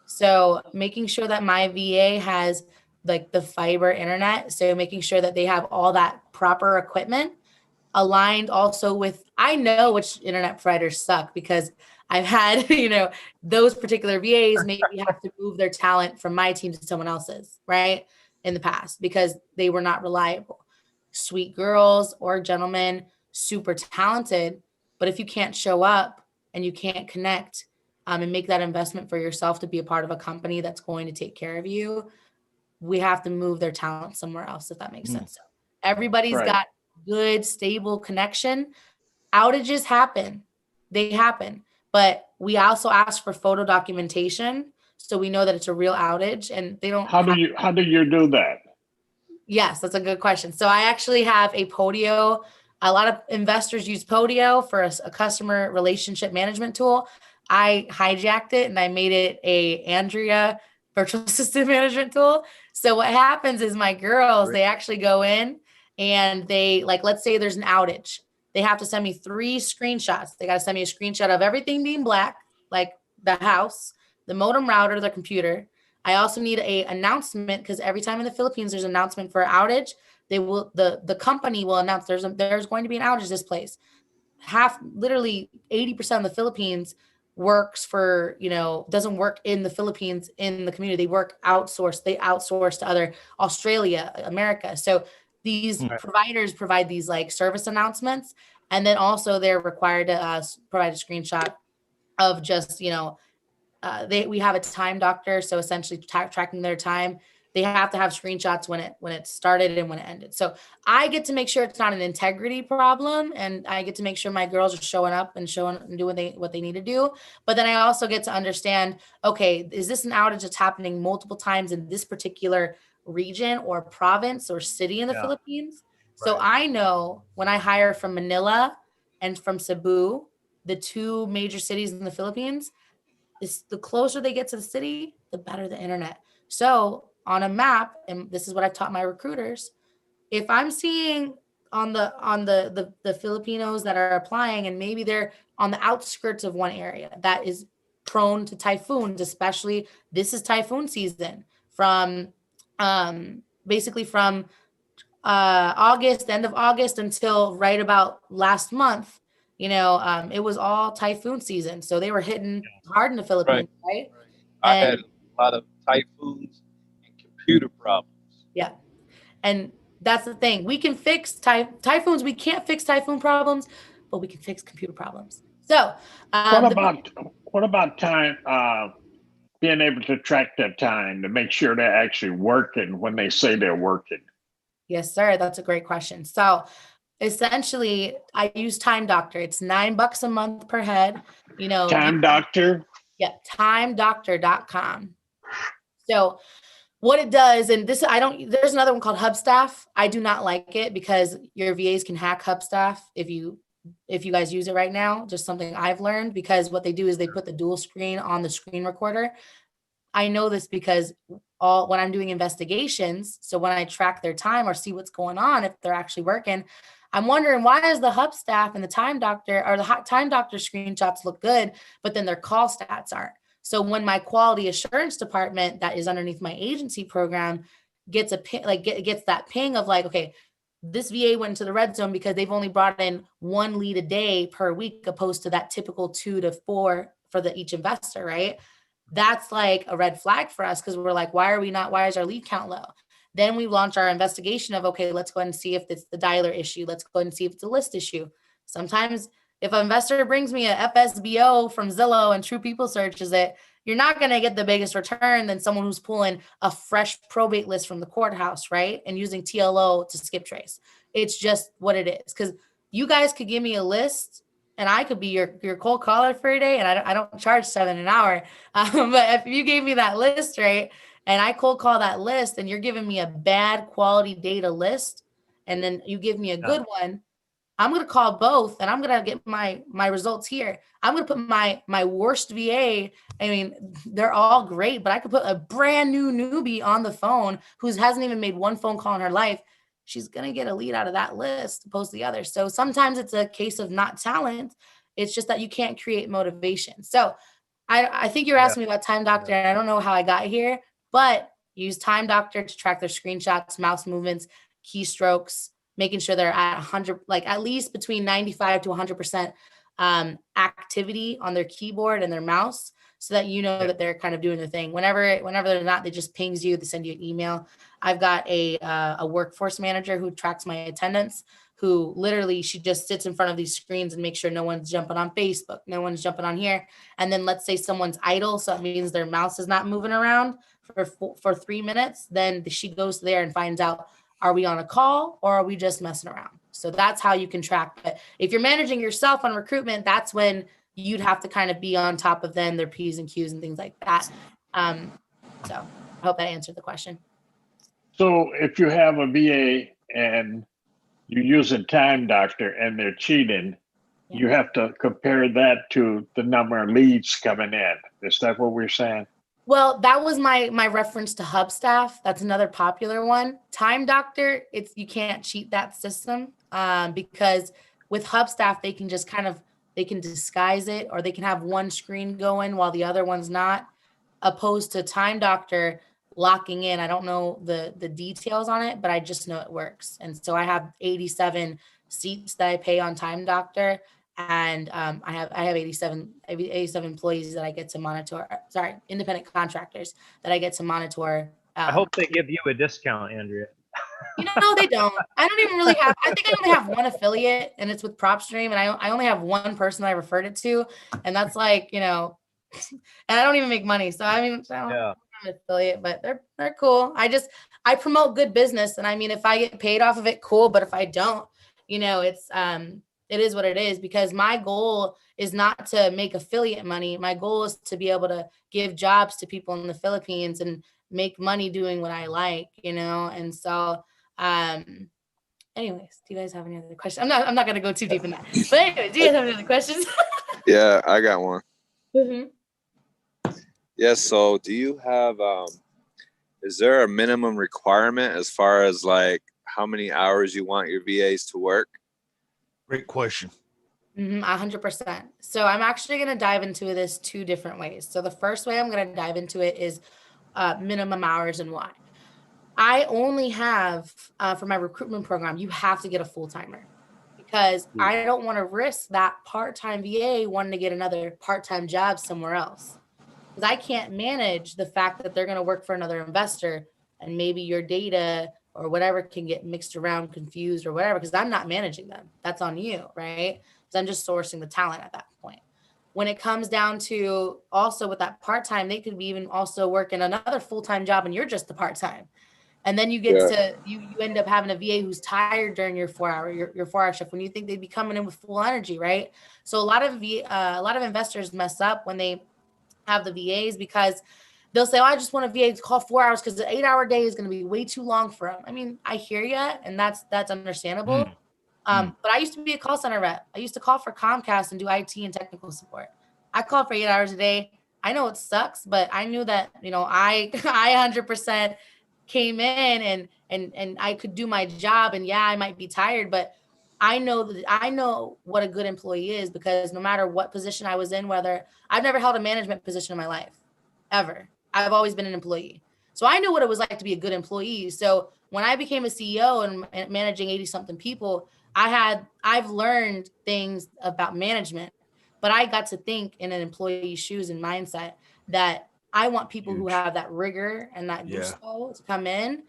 So making sure that my VA has like the fiber internet, so making sure that they have all that proper equipment aligned also with, I know which internet providers suck, because I've had, those particular VAs maybe have to move their talent from my team to someone else's, right? In the past, because they were not reliable. Sweet girls or gentlemen, super talented, but if you can't show up and you can't connect and make that investment for yourself to be a part of a company that's going to take care of you, we have to move their talent somewhere else, if that makes sense. So everybody's Right. got good, stable connection. Outages happen. They happen. But we also ask for photo documentation, so we know that it's a real outage, and they don't. How do you do that? Yes, that's a good question. So I actually have a Podio. A lot of investors use Podio for a customer relationship management tool. I hijacked it and I made it a Andrea virtual assistant management tool. So what happens is my girls, they actually go in and they, like, let's say there's an outage. They have to send me 3 screenshots. They got to send me a screenshot of everything being black, like the house, the modem, router, the computer. I also need a announcement, because every time in the Philippines there's an announcement for outage, they will, the company will announce there's going to be an outage this place. Literally 80% of the Philippines works for, doesn't work in the Philippines in the community. They work outsourced. They outsource to other Australia, America. So these providers provide these like service announcements. And then also they're required to provide a screenshot of just, we have a time doctor. So essentially tracking their time. They have to have screenshots when it started and when it ended. So I get to make sure it's not an integrity problem, and I get to make sure my girls are showing up and doing what they need to do. But then I also get to understand, okay, is this an outage that's happening multiple times in this particular region or province or city in the Philippines? So I know when I hire from Manila and from Cebu, the 2 major cities in the Philippines, the closer they get to the city, the better the internet. So on a map, and this is what I've taught my recruiters, if I'm seeing on the Filipinos that are applying, and maybe they're on the outskirts of one area that is prone to typhoons, especially this is typhoon season from basically from end of August until right about last month. It was all typhoon season, so they were hitting hard in the Philippines, right? I had a lot of typhoons and computer problems. Yeah, and that's the thing. We can fix typhoons. We can't fix typhoon problems, but we can fix computer problems. So, what about time? Being able to track their time to make sure they're actually working when they say they're working. Yes, sir. That's a great question. So essentially I use Time Doctor. It's $9 a month per head. Time Doctor? Yeah, timedoctor.com. So what it does, and there's another one called Hubstaff. I do not like it because your VAs can hack Hubstaff if you guys use it right now. Just something I've learned, because what they do is they put the dual screen on the screen recorder. I know this because when I'm doing investigations, so when I track their time or see what's going on, if they're actually working, I'm wondering, why does the Hubstaff and the Time Doctor or the Time Doctor screenshots look good, but then their call stats aren't? So when my quality assurance department that is underneath my agency program gets gets that ping of like, okay, this VA went into the red zone because they've only brought in 1 lead a day per week, opposed to that typical 2 to 4 for each investor, right? That's like a red flag for us, because we're like, why is our lead count low? Then we launch our investigation of, okay, let's go ahead and see if it's the dialer issue. Let's go ahead and see if it's a list issue. Sometimes If an investor brings me a FSBO from Zillow and True People searches it, you're not going to get the biggest return than someone who's pulling a fresh probate list from the courthouse, right? And using TLO to skip trace. It's just what it is. Because you guys could give me a list and I could be your cold caller for a day, and I don't charge $7 an hour. But if you gave me that list, right, and I cold call that list and you're giving me a bad quality data list, and then you give me a good one, I'm going to call both and I'm going to get my results here. I'm going to put my worst VA. I mean, they're all great, but I could put a brand new newbie on the phone who hasn't even made one phone call in her life. She's going to get a lead out of that list opposed to the other. So sometimes it's a case of not talent. It's just that you can't create motivation. So I think you're asking me about Time Doctor, and I don't know how I got here, but use Time Doctor to track their screenshots, mouse movements, keystrokes, making sure they're at 100, like at least between 95 to 100% activity on their keyboard and their mouse, so that you know that they're kind of doing the thing. Whenever they're not, they just pings you, they send you an email. I've got a workforce manager who tracks my attendance, who literally, she just sits in front of these screens and makes sure no one's jumping on Facebook, no one's jumping on here. And then let's say someone's idle, so it means their mouse is not moving around for 3 minutes. Then she goes there and finds out, are we on a call or are we just messing around? So that's how you can track. But if you're managing yourself on recruitment, that's when you'd have to kind of be on top of them, their P's and Q's and things like that. So I hope that answered the question. So if you have a VA and you use a Time Doctor and they're cheating, you have to compare that to the number of leads coming in. Is that what we're saying? Well, that was my reference to Hubstaff. That's another popular one. Time Doctor, you can't cheat that system because with Hubstaff, they can just they can disguise it, or they can have one screen going while the other one's not, opposed to Time Doctor locking in. I don't know the details on it, but I just know it works. And so I have 87 seats that I pay on Time Doctor. And I have 87 employees that I get to monitor. Sorry, independent contractors that I get to monitor. I hope they give you a discount, Andrea. No, they don't. I don't even really have. I think I only have one affiliate, and it's with PropStream, and I only have one person I referred it to, and that's like, and I don't even make money. So I mean, I'm an affiliate, but they're cool. I promote good business, and I mean, if I get paid off of it, cool. But if I don't, it is what it is, because my goal is not to make affiliate money. My goal is to be able to give jobs to people in the Philippines and make money doing what I like, And so, anyways, do you guys have any other questions? I'm not going to go too deep in that. But anyway, do you guys have any other questions? Yeah, I got one. Mm-hmm. Yes. So do you have, is there a minimum requirement as far as like how many hours you want your VAs to work? Great question. 100%. So I'm actually going to dive into this two different ways. So the first way I'm going to dive into it is minimum hours and why. I only have, for my recruitment program, you have to get a full-timer, because I don't want to risk that part-time VA wanting to get another part-time job somewhere else. Because I can't manage the fact that they're going to work for another investor and maybe your data or whatever can get mixed around, confused or whatever, because I'm not managing them. That's on you, right? Because I'm just sourcing the talent at that point. When it comes down to also with that part-time, they could be even also working another full-time job and you're just the part-time. And then you get to, you end up having a VA who's tired during your 4-hour shift when you think they'd be coming in with full energy, right? So a lot of investors mess up when they have the VAs, because they'll say, oh, I just want a VA to call 4 hours because the 8-hour day is going to be way too long for them. I mean, I hear you, and that's understandable. But I used to be a call center rep. I used to call for Comcast and do IT and technical support. I called for 8 hours a day. I know it sucks, but I knew that, I 100% came in and I could do my job, and I might be tired, but I know what a good employee is, because no matter what position I was in, whether I've never held a management position in my life, ever. I've always been an employee. So I knew what it was like to be a good employee. So when I became a CEO and managing 80 something people, I've learned things about management, but I got to think in an employee's shoes and mindset that I want people who have that rigor and that gusto to come in.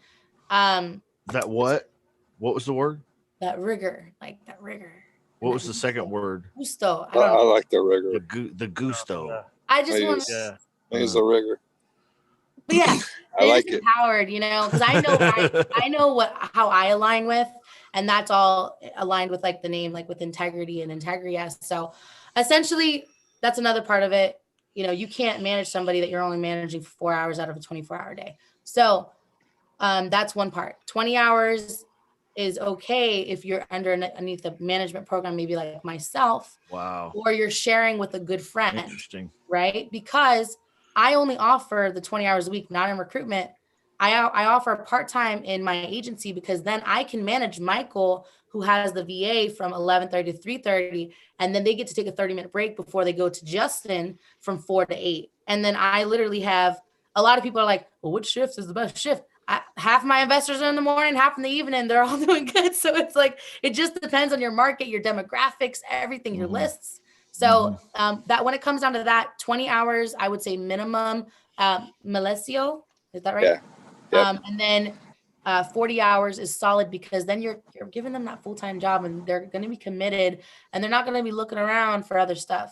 That what? What was the word? That rigor, like that rigor. What was the second word? Gusto. I I, don't I know. like the rigor. The gusto. I I just want use, to, I use the rigor. but yeah, I they're like just it. empowered, because I know I know how I align with, and that's all aligned with like the name, like with integrity and integrity. So essentially, that's another part of it. You can't manage somebody that you're only managing for 4 hours out of a 24-hour day. So that's one part. 20 hours is okay if you're underneath the management program, maybe like myself. Wow. Or you're sharing with a good friend. Interesting. Right? Because I only offer the 20 hours a week, not in recruitment. I offer part-time in my agency because then I can manage Michael, who has the VA from 11:30 to 3:30, and then they get to take a 30-minute break before they go to Justin from 4 to 8. And then I literally have a lot of people are like, well, which shift is the best shift? Half my investors are in the morning, half in the evening. They're all doing good. So it's like, it just depends on your market, your demographics, everything, your lists. So that when it comes down to that, 20 hours, I would say minimum. Melesio, is that right? Yeah. Yep. And then 40 hours is solid because then you're giving them that full-time job and they're going to be committed and they're not going to be looking around for other stuff.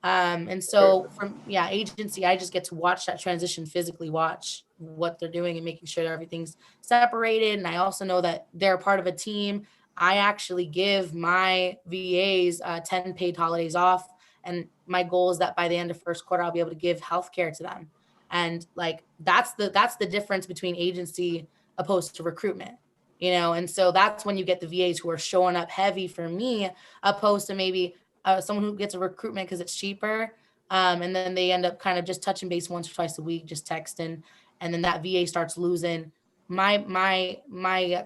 And so from agency, I just get to watch that transition, physically watch what they're doing and making sure that everything's separated. And I also know that they're a part of a team. I actually give my VAs 10 paid holidays off. And my goal is that by the end of first quarter, I'll be able to give healthcare to them. And like, that's the difference between agency opposed to recruitment, And so that's when you get the VAs who are showing up heavy for me, opposed to maybe someone who gets a recruitment because it's cheaper. And then they end up kind of just touching base once or twice a week, just texting. And then that VA starts losing. My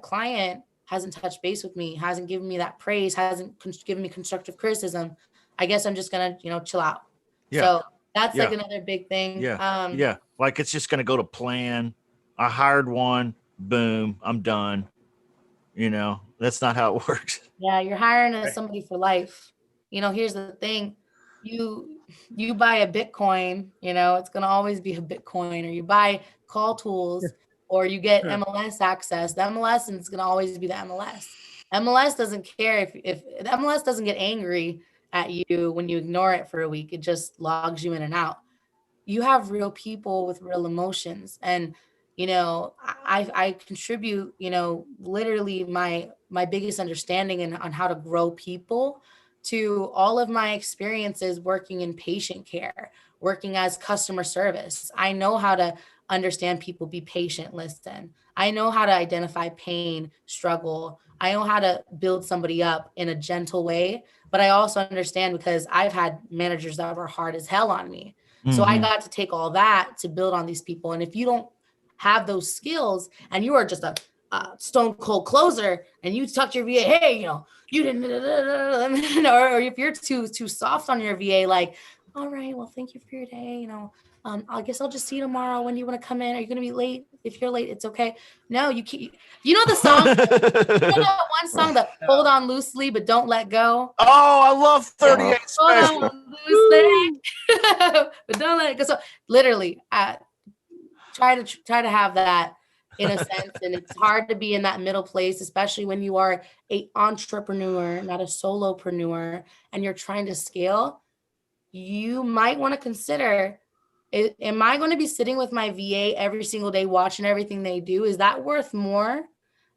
client hasn't touched base with me, hasn't given me that praise, hasn't given me constructive criticism. I guess I'm just going to, chill out. Yeah. So that's Yeah. like another big thing. Yeah. Like it's just going to go to plan. I hired one. Boom. I'm done. That's not how it works. Yeah. You're hiring somebody for life. Here's the thing. You buy a Bitcoin, it's going to always be a Bitcoin, or you buy call tools, or you get MLS access. The MLS is going to always be the MLS. MLS doesn't care if the MLS doesn't get angry at you when you ignore it for a week. It just logs you in and out. You have real people with real emotions, and I contribute, literally my biggest understanding on how to grow people to all of my experiences working in patient care, working as customer service. I know how to understand people, be patient, listen. I know how to identify pain, struggle. I know how to build somebody up in a gentle way, but I also understand because I've had managers that were hard as hell on me. So I got to take all that to build on these people. And if you don't have those skills and you are just a stone cold closer and you talk to your VA, hey, you didn't, or if you're too soft on your VA, like, all right, well, thank you for your day. I guess I'll just see you tomorrow. When do you want to come in? Are you going to be late? If you're late, it's okay. No, you can't. You know the song, that one song, the hold on loosely, but don't let go. Oh, I love 38 Hold on loosely, but don't let it go. So literally, try to have that in a sense. And it's hard to be in that middle place, especially when you are an entrepreneur, not a solopreneur, and you're trying to scale. You might want to consider, am I going to be sitting with my VA every single day watching everything they do? Is that worth more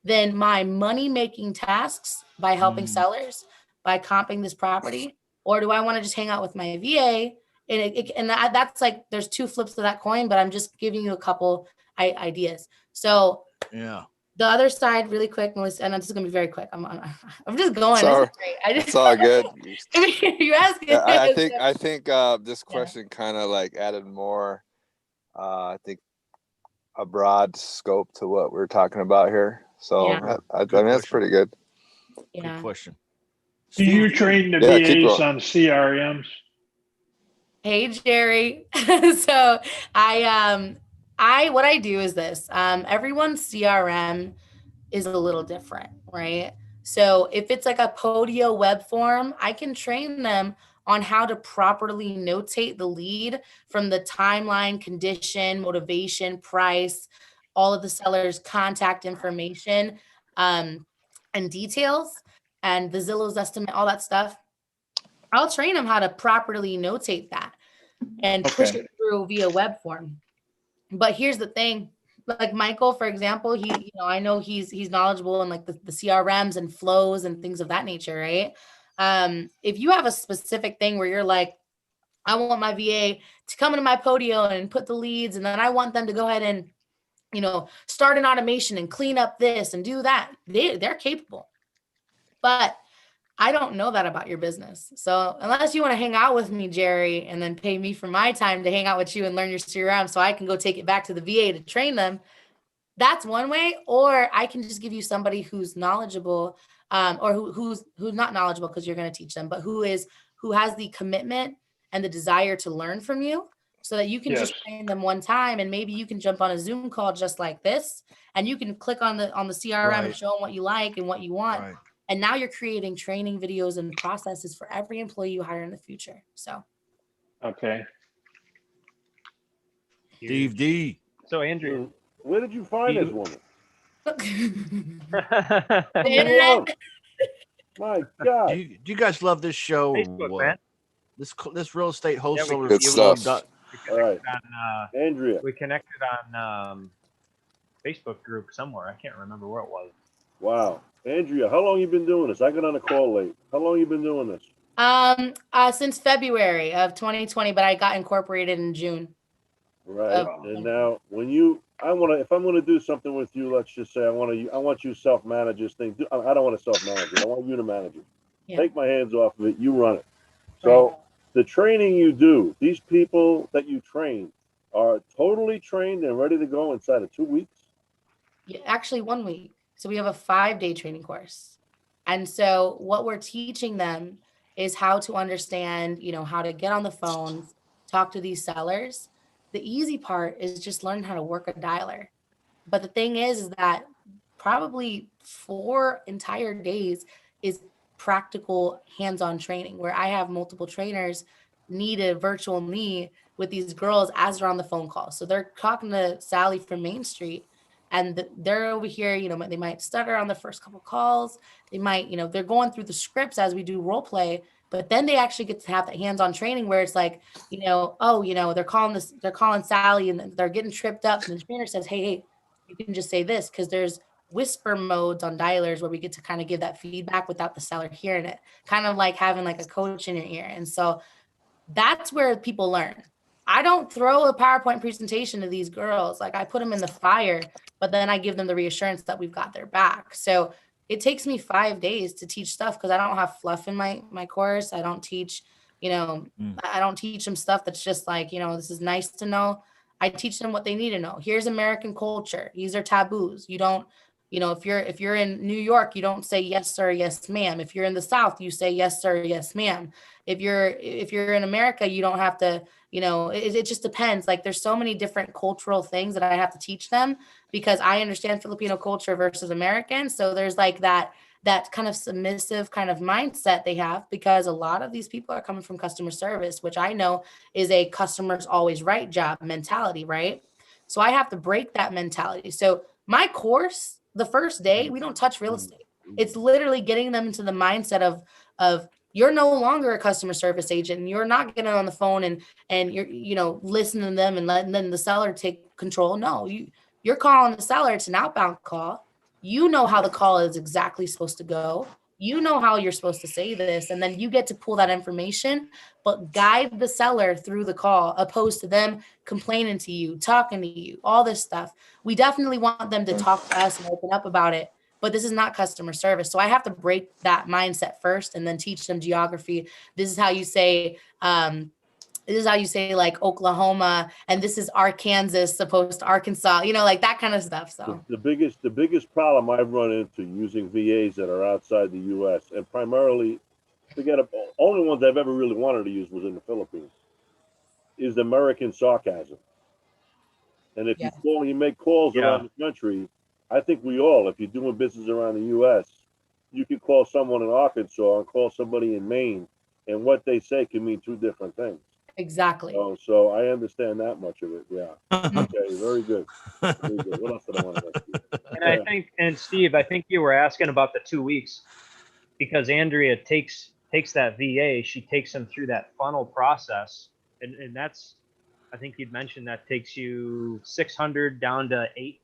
than my money-making tasks by helping sellers, by comping this property? Or do I want to just hang out with my VA? And that's like, there's two flips to that coin, but I'm just giving you a couple ideas. So Yeah. the other side, really quick, Melissa, and this is gonna be very quick. I'm just going. Sorry. This is great. It's all good. You're asking. Yeah, I think this question kind of like added more, I think, a broad scope to what we're talking about here. So I mean, that's pretty good. Yeah. Good question. Do you train the VAs on CRMs? Hey, Jerry. So what I do is this. Everyone's CRM is a little different, right? So if it's like a Podio web form, I can train them on how to properly notate the lead from the timeline, condition, motivation, price, all of the seller's contact information, and details. and the Zillow's estimate, all that stuff. I'll train them how to properly notate that and push it through via web form. But here's the thing, like Michael, for example, he, I know he's knowledgeable in like the CRMs and flows and things of that nature, right? If you have a specific thing where you're like, I want my VA to come into my Podio and put the leads, and then I want them to go ahead and, start an automation and clean up this and do that. They're capable. But I don't know that about your business. So unless you want to hang out with me, Jerry, and then pay me for my time to hang out with you and learn your CRM so I can go take it back to the VA to train them, that's one way. Or I can just give you somebody who's knowledgeable, or who's not knowledgeable because you're going to teach them, but who has the commitment and the desire to learn from you, so that you can just train them one time, and maybe you can jump on a Zoom call just like this, and you can click on the CRM and show them what you like and what you want. Right. And now you're creating training videos and processes for every employee you hire in the future. So. Okay. Steve D. So Andrew, where did you find this woman? The internet. My God. Do you guys love this show? Facebook, man. This real estate wholesaler. Good stuff. All right. Andrea. We connected on Facebook group somewhere. I can't remember where it was. Wow. Andrea, how long you been doing this? I got on a call late. How long you been doing this? Since February of 2020, but I got incorporated in June. Right. And now if I'm gonna do something with you, let's just say I want you self-manage this thing. I don't want to self-manage it. I want you to manage it. Yeah. Take my hands off of it, you run it. So the training you do, these people that you train are totally trained and ready to go inside of 2 weeks? Yeah, actually 1 week. So we have a 5-day training course. And so what we're teaching them is how to understand, how to get on the phone, talk to these sellers. The easy part is just learning how to work a dialer. But the thing is that probably 4 entire days is practical hands-on training, where I have multiple trainers need a virtual me with these girls as they're on the phone call. So they're talking to Sally from Main Street, and they're over here, they might stutter on the first couple calls. They might, they're going through the scripts as we do role play, but then they actually get to have that hands-on training where it's like, they're calling Sally and they're getting tripped up. And the trainer says, hey, you can just say this, because there's whisper modes on dialers where we get to kind of give that feedback without the seller hearing it, kind of like having like a coach in your ear. And so that's where people learn. I don't throw a PowerPoint presentation to these girls. Like, I put them in the fire, but then I give them the reassurance that we've got their back. So it takes me 5 days to teach stuff, because I don't have fluff in my course. I don't teach, I don't teach them stuff that's just like, this is nice to know. I teach them what they need to know. Here's American culture. These are taboos. You don't, if you're in New York, you don't say yes sir, yes ma'am. If you're in the South, you say yes sir, yes ma'am. If you're in America, you don't have to, it just depends. Like, there's so many different cultural things that I have to teach them, because I understand Filipino culture versus American. So there's like that kind of submissive kind of mindset they have, because a lot of these people are coming from customer service, which I know is a customer's always right job mentality, right? So I have to break that mentality. So my course, the first day, we don't touch real estate. It's literally getting them into the mindset of you're no longer a customer service agent, and you're not getting on the phone and you're listening to them and letting then the seller take control. No, you're calling the seller. It's an outbound call. You know how the call is exactly supposed to go. You know how you're supposed to say this, and then you get to pull that information, but guide the seller through the call, opposed to them complaining to you, talking to you, all this stuff. We definitely want them to talk to us and open up about it, but this is not customer service. So I have to break that mindset first, and then teach them geography. This is how you say, like Oklahoma, and this is Arkansas opposed to Arkansas, like that kind of stuff. So the biggest problem I've run into using VAs that are outside the U.S. and primarily, only ones I've ever really wanted to use was in the Philippines, is the American sarcasm. And if you make calls around the country, I think if you're doing business around the U.S., you could call someone in Arkansas and call somebody in Maine, and what they say can mean 2 different things. Exactly. So I understand that much of it. Yeah. Okay. Very good. Very good. What else did I want to ask you? And I think, Steve, I think you were asking about the 2 weeks. because Andrea takes that VA, she takes them through that funnel process, and that's, I think you'd mentioned that takes you 600 down to 8,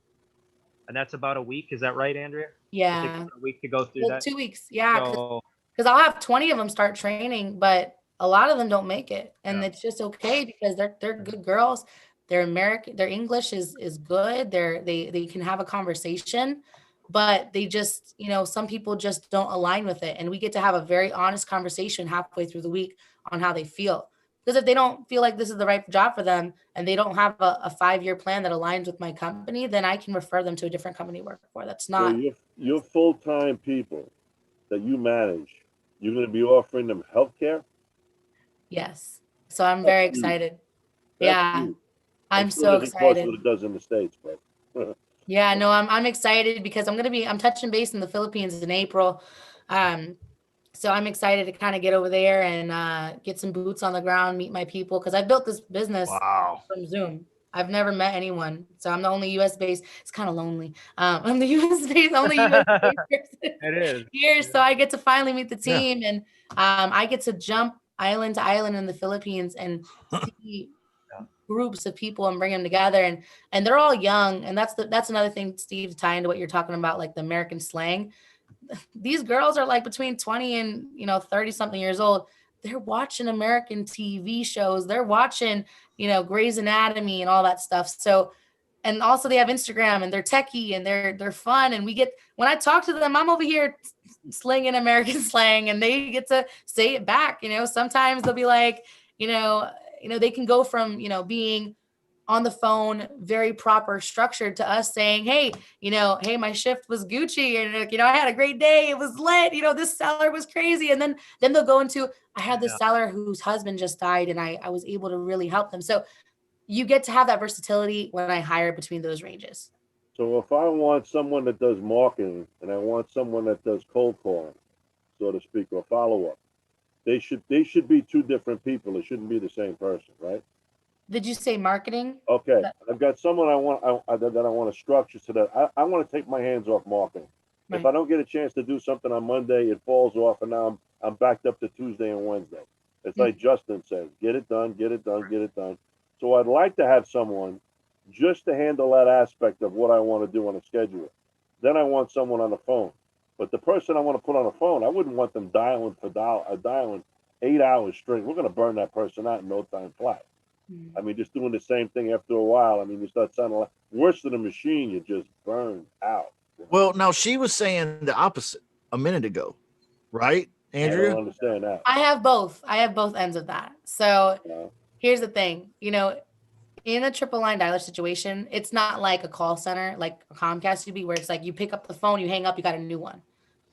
and that's about a week. Is that right, Andrea? It takes Yeah. about a week to go through Well, that. 2 weeks. Yeah. So Because I'll have 20 of them start training, but a lot of them don't make it. And Yeah. it's just okay because they're good girls. They're American, their English is good. They can have a conversation, but they just, some people just don't align with it. And we get to have a very honest conversation halfway through the week on how they feel. Because if they don't feel like this is the right job for them and they don't have a 5-year plan that aligns with my company, then I can refer them to a different company to work for. That's So not, your full-time people that you manage, you're going to be offering them health care? yes. So I'm very excited. That's Yeah. huge. I'm sure so it doesn't cost excited. what it does in the States, but Yeah, no, I'm excited because I'm touching base in the Philippines in April. So I'm excited to kind of get over there and get some boots on the ground, meet my people, because I built this business Wow. from Zoom. I've never met anyone. So I'm the only US based. It's kind of lonely. I'm the US based, only US based person it is. here. So I get to finally meet the team and I get to jump island to island in the Philippines and see groups of people and bring them together, and they're all young, and that's another thing, Steve, to tie into what you're talking about, like the American slang. These girls are like between 20 and 30 something years old. They're watching American TV shows, they're watching Grey's Anatomy and all that stuff. So, and also they have Instagram and they're techie and they're fun, and when I talk to them, I'm over here slinging American slang and they get to say it back. Sometimes they'll be like, they can go from being on the phone, very proper, structured, to us saying, hey, hey, my shift was Gucci, and I had a great day, it was lit, this seller was crazy. And then they'll go into, I had this seller whose husband just died and I was able to really help them. So you get to have that versatility when I hire between those ranges. so if I want someone that does marketing and I want someone that does cold calling, so to speak, or follow-up, they should be two different people. It shouldn't be the same person, right? Did you say marketing? Okay, I've got someone that I want to structure so that I want to take my hands off marketing. If I don't get a chance to do something on Monday, it falls off, and now I'm backed up to Tuesday and Wednesday. It's like Justin says, get it done, get it done, get it done. So I'd like to have someone just to handle that aspect of what I want to do on a schedule. Then I want someone on the phone. But the person I want to put on the phone, I wouldn't want them dialing 8 hours straight. We're going to burn that person out in no time flat. I mean, just doing the same thing after a while. I mean, you start sounding like worse than a machine. You just burn out. Well, now she was saying the opposite a minute ago, right, Andrea? I don't understand that. I have both ends of that. So here's the thing, in a triple line dialer situation, it's not like a call center, like a Comcast would be, where it's like you pick up the phone, you hang up, you got a new one,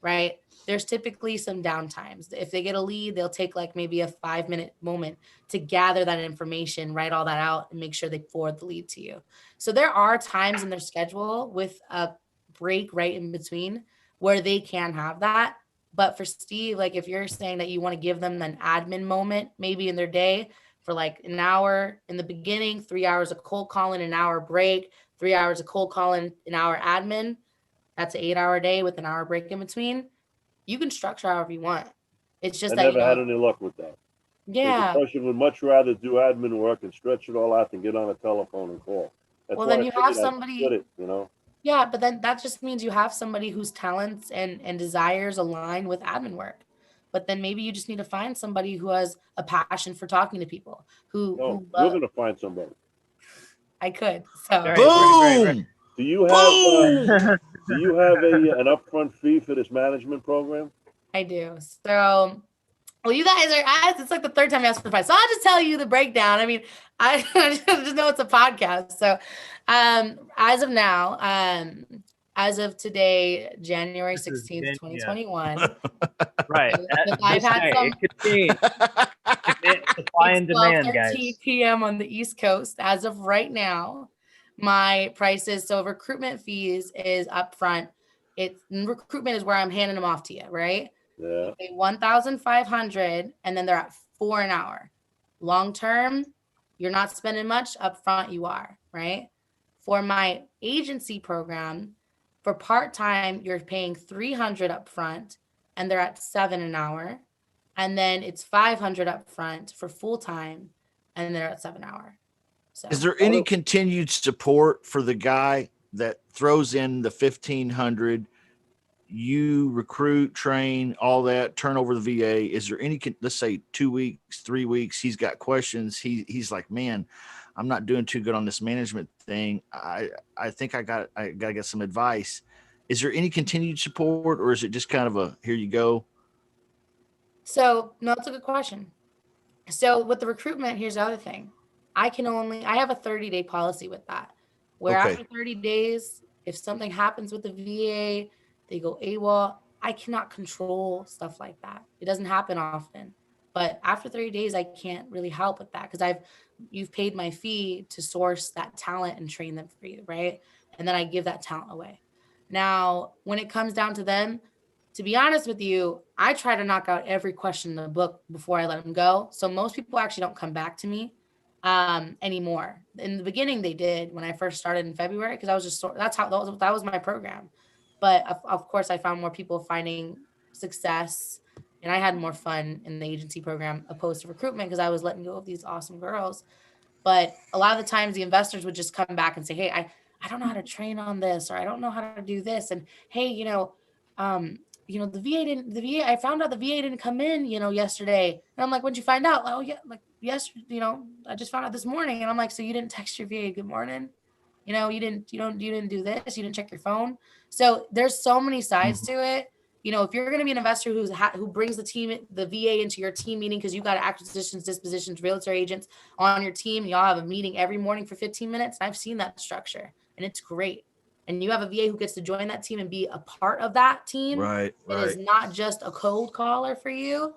right? There's typically some downtimes. If they get a lead, they'll take like maybe a 5-minute moment to gather that information, write all that out, and make sure they forward the lead to you. So there are times in their schedule with a break right in between where they can have that. But for Steve, like if you're saying that you want to give them an admin moment, maybe in their day, for like an hour in the beginning, 3 hours of cold calling, an hour break, 3 hours of cold calling, an hour admin. That's an 8-hour day with an hour break in between. You can structure however you want. It's just I that never had any luck with that. Yeah. The person would much rather do admin work and stretch it all out than get on a telephone and call. That's Well, why then I you have figured I'd somebody. split it, Yeah, but then that just means you have somebody whose talents and desires align with admin work. But then maybe you just need to find somebody who has a passion for talking to people. No, you're gonna find somebody. I could. So Boom. Do you have an upfront fee for this management program? I do. So, well, you guys are asked. It's like the third time you asked for the price. So I'll just tell you the breakdown. I mean, I just know it's a podcast. So, as of now, as of today, January 16th, 2021. Right. I've had some. It could change. Supply and demand, guys. 12:13 p.m. on the East Coast. As of right now, my prices. So recruitment fees is upfront. Recruitment is where I'm handing them off to you, right? Yeah. Okay, 1,500, and then they're at $4 an hour. Long term, you're not spending much. Upfront, you are, right? For my agency program, for part time, you're paying $300 upfront, and they're at 7 an hour. And then it's 500 up front for full time, and they're at 7 hour. So Is there any continued support for the guy that throws in the 1,500? You recruit, train, all that, turn over the VA. Is there any, let's say 2 weeks, 3 weeks, he's got questions. He's like, man, I'm not doing too good on this management thing. I think I got to get some advice. Is there any continued support, or is it just kind of a, here you go? So no, that's a good question. So with the recruitment, here's the other thing. I have a 30-day policy with that, where Okay. after 30 days, if something happens with the VA, they go AWOL, I cannot control stuff like that. It doesn't happen often. But after 30 days, I can't really help with that because you've paid my fee to source that talent and train them for you, right? And then I give that talent away. Now, when it comes down to them, to be honest with you, I try to knock out every question in the book before I let them go. So most people actually don't come back to me anymore. In the beginning, they did when I first started in February, because I was just that was my program. But of course, I found more people finding success, and I had more fun in the agency program opposed to recruitment because I was letting go of these awesome girls. But a lot of the times, the investors would just come back and say, "Hey, I don't know how to train on this, or I don't know how to do this," and hey, the VA, I found out the VA didn't come in, yesterday. And I'm like, when'd you find out? Oh yeah, like yesterday, I just found out this morning. And I'm like, so you didn't text your VA good morning? You didn't do this, you didn't check your phone. So there's so many sides to it. If you're going to be an investor who brings the VA into your team meeting, because you've got acquisitions, dispositions, realtor agents on your team, and y'all have a meeting every morning for 15 minutes. And I've seen that structure, and it's great. And you have a VA who gets to join that team and be a part of that team. Right. It is not just a cold caller for you.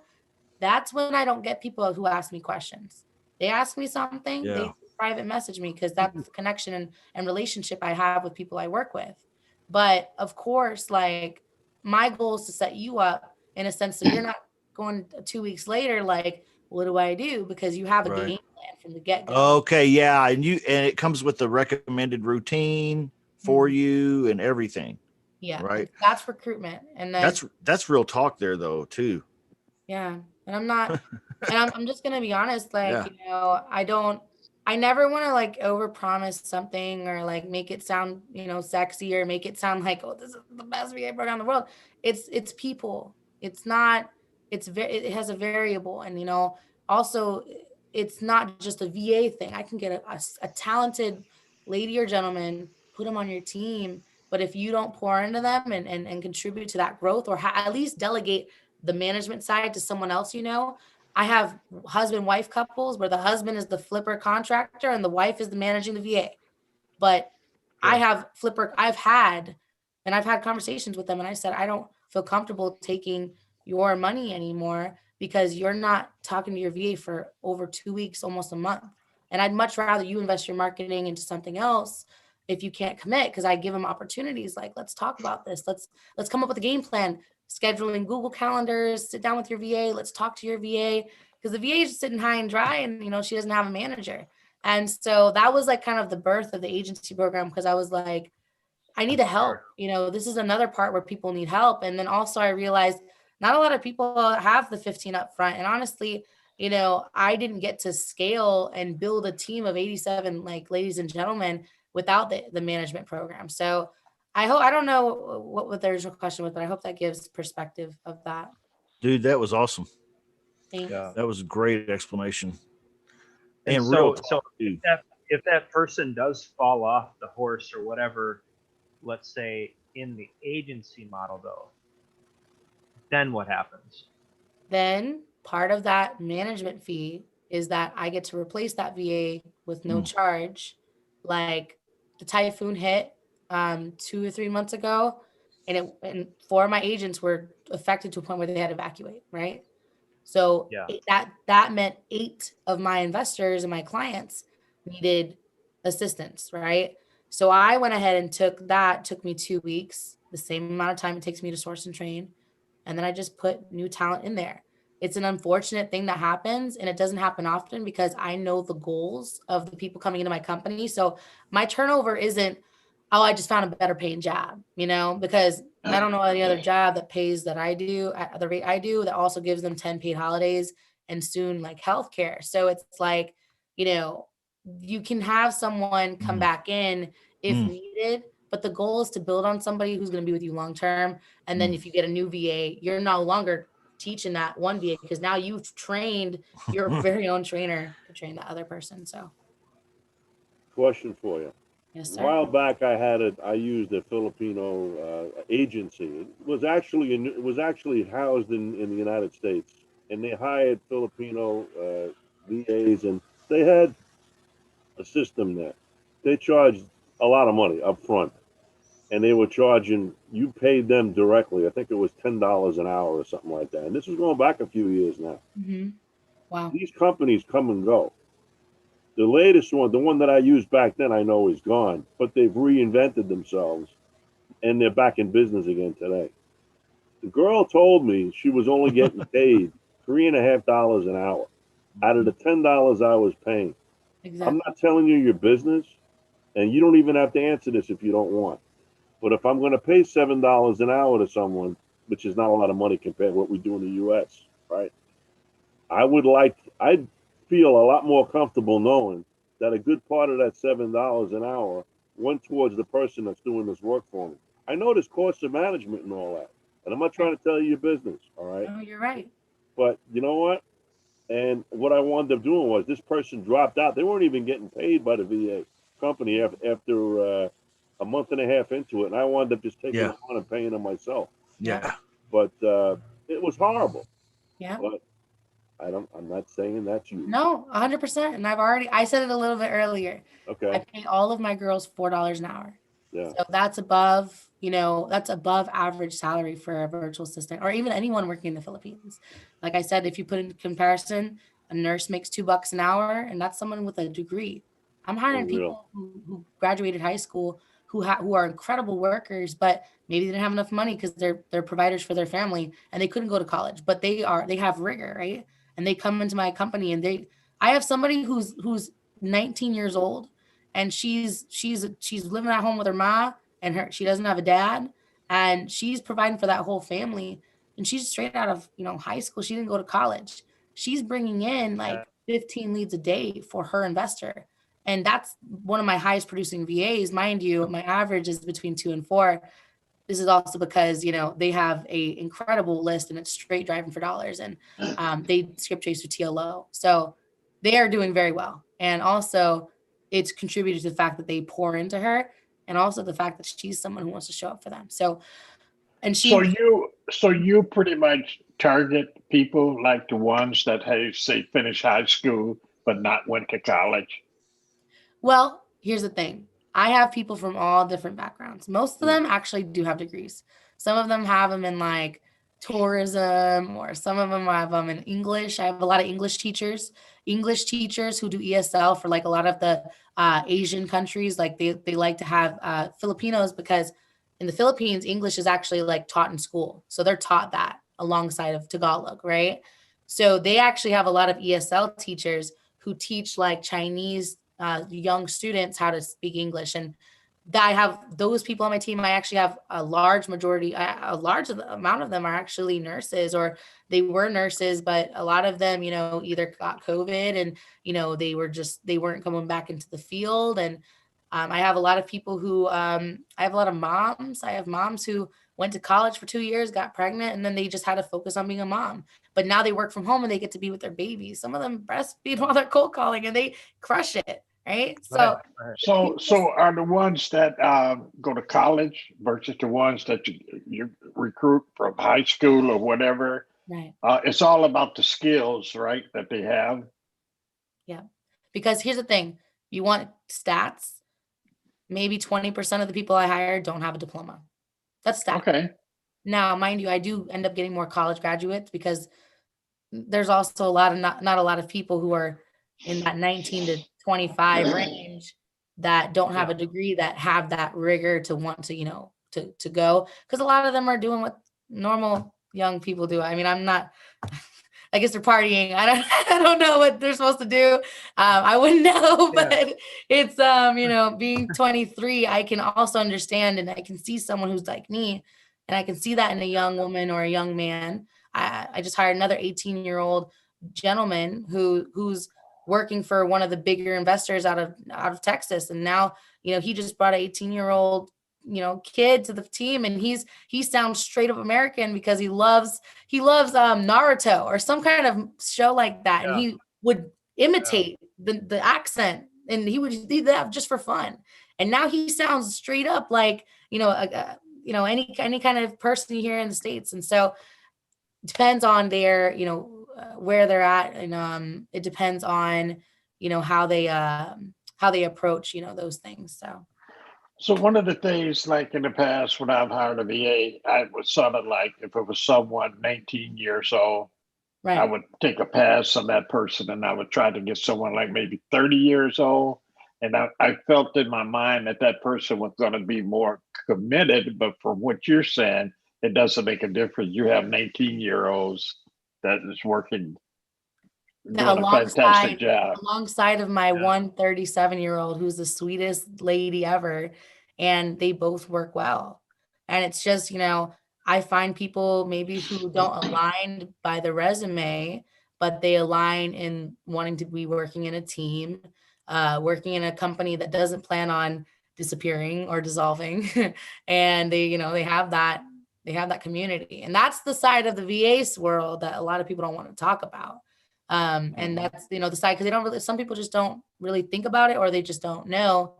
That's when I don't get people who ask me questions. They ask me something, they private message me, because that's the connection and relationship I have with people I work with. But of course, like, my goal is to set you up in a sense so you're not going 2 weeks later like, what do I do? Because you have a game plan from the get-go. Okay, yeah, and it comes with the recommended routine for you and everything. Yeah, right. That's recruitment, and then That's real talk there though too. yeah, and I'm not, and I'm just gonna be honest, like, Yeah. I never want to like overpromise something or like make it sound, sexy, or make it sound like, oh, this is the best VA program in the world. It's people. It's not, it has a variable. And, also it's not just a VA thing. I can get a talented lady or gentleman, put them on your team. But if you don't pour into them and contribute to that growth, or at least delegate the management side to someone else, I have husband-wife couples where the husband is the flipper contractor and the wife is the managing the VA. But I have I've had conversations with them, and I said, I don't feel comfortable taking your money anymore because you're not talking to your VA for over 2 weeks, almost a month. And I'd much rather you invest your marketing into something else if you can't commit, because I give them opportunities like, let's talk about this. Let's come up with a game plan, scheduling Google calendars, sit down with your VA. Let's talk to your VA, because the VA is just sitting high and dry, and, she doesn't have a manager. And so that was like kind of the birth of the agency program, because I was like, I need the help. This is another part where people need help. And then also I realized not a lot of people have the 15 up front. And honestly, I didn't get to scale and build a team of 87, like, ladies and gentlemen, without the management program. So I don't know what the original question was, but I hope that gives perspective of that. Dude, that was awesome. Thanks. Yeah. That was a great explanation. And real so talk, too. if that person does fall off the horse or whatever, let's say in the agency model though, then what happens? Then part of that management fee is that I get to replace that VA with no charge. Like, the typhoon hit 2 or 3 months ago, and 4 of my agents were affected to a point where they had to evacuate, right? So that meant 8 of my investors and my clients needed assistance, right? So I went ahead and took me 2 weeks, the same amount of time it takes me to source and train. And then I just put new talent in there. It's an unfortunate thing that happens, and it doesn't happen often because I know the goals of the people coming into my company. So my turnover isn't, oh, I just found a better paying job, because I don't know any other job that pays that I do at the rate I do that also gives them 10 paid holidays and soon like healthcare. So it's like, you can have someone come back in if needed, but the goal is to build on somebody who's going to be with you long term. And then if you get a new VA, you're no longer teaching that one VA because now you've trained your very own trainer to train that other person. So, Question for you. yes, A sir. while back, I used a Filipino agency. It was actually housed in the United States, and they hired Filipino VAs, and they had a system there. They charged a lot of money up front, and they were charging. You paid them directly. I think it was $10 an hour or something like that. And this was going back a few years now. Mm-hmm. Wow. These companies come and go. The latest one, the one that I used back then, I know is gone, but they've reinvented themselves and they're back in business again today. The girl told me she was only getting paid $3.50 an hour out of the $10 I was paying. Exactly. I'm not telling you your business, and you don't even have to answer this if you don't want. But if I'm going to pay $7 an hour to someone, which is not a lot of money compared to what we do in the U.S., right? I'd feel a lot more comfortable knowing that a good part of that $7 an hour went towards the person that's doing this work for me. I know there's costs of management and all that, and I'm not trying to tell you your business, all right? No, you're right. But you know what? And what I wound up doing was this person dropped out. They weren't even getting paid by the VA company after a month and a half into it, and I wound up just taking them on and paying them myself. Yeah. But it was horrible. Yeah. But I'm not saying that's you. No, 100%. And I said it a little bit earlier. Okay. I pay all of my girls $4 an hour. Yeah. So that's above, that's above average salary for a virtual assistant or even anyone working in the Philippines. Like I said, if you put in comparison, a nurse makes $2 an hour, and that's someone with a degree. I'm hiring people who graduated high school who are incredible workers, but maybe they didn't have enough money because they're providers for their family and they couldn't go to college, but they have rigor, right? And they come into my company and I have somebody who's 19 years old and she's living at home with her mom and she doesn't have a dad and she's providing for that whole family. And she's straight out of, high school. She didn't go to college. She's bringing in like 15 leads a day for her investor. And that's one of my highest producing VAs. Mind you, my average is between 2 and 4. This is also because, they have a incredible list and it's straight driving for dollars and they script chase to TLO. So they are doing very well. And also it's contributed to the fact that they pour into her and also the fact that she's someone who wants to show up for them. So, and so you pretty much target people like the ones that have, say, finished high school, but not went to college. Well, here's the thing. I have people from all different backgrounds. Most of them actually do have degrees. Some of them have them in like tourism, or some of them have them in English. I have a lot of English teachers who do ESL for like a lot of the Asian countries. Like they like to have Filipinos because in the Philippines, English is actually like taught in school. So they're taught that alongside of Tagalog, right? So they actually have a lot of ESL teachers who teach like Chinese young students how to speak English. And I have those people on my team. I actually have a large amount of them are actually nurses, or they were nurses, but a lot of them, either got COVID and, they weren't coming back into the field. And I have a lot of people who, I have a lot of moms. I have moms who went to college for 2 years, got pregnant, and then they just had to focus on being a mom. But now they work from home and they get to be with their babies. Some of them breastfeed while they're cold calling and they crush it. Right. So are the ones that go to college versus the ones that you recruit from high school or whatever? Right. It's all about the skills, right, that they have. Yeah. Because here's the thing. You want stats. Maybe 20% of the people I hire don't have a diploma. That's stats. Okay. Now, mind you, I do end up getting more college graduates because there's also a lot of not a lot of people who are in that 19 to 25 range that don't have a degree that have that rigor to want to, to go. Because a lot of them are doing what normal young people do. I mean, I'm not I guess they're partying. I don't know what they're supposed to do. I wouldn't know, but it's being 23, I can also understand, and I can see someone who's like me, and I can see that in a young woman or a young man. I just hired another 18-year-old gentleman who's working for one of the bigger investors out of Texas, and now he just brought an 18-year-old kid to the team, and he sounds straight up American because he loves Naruto or some kind of show like that, and he would imitate the accent, and he would do that just for fun. And now he sounds straight up like any kind of person you hear in the States. And so it depends on their where they're at, and it depends on how they approach those things. So one of the things, like in the past, when I've hired a VA, I was sort of like, if it was someone 19 years old, I right. would take a pass on that person, and I would try to get someone like maybe 30 years old. And I felt in my mind that that person was going to be more committed. But from what you're saying, it doesn't make a difference. You have 19-year-olds that is working, doing a fantastic job. Alongside of my 137-year-old, who's the sweetest lady ever, and they both work well. And it's just, I find people maybe who don't align by the resume, but they align in wanting to be working in a team, working in a company that doesn't plan on disappearing or dissolving. And they have that community. And that's the side of the VA world that a lot of people don't want to talk about. And that's, the side, because some people just don't really think about it, or they just don't know.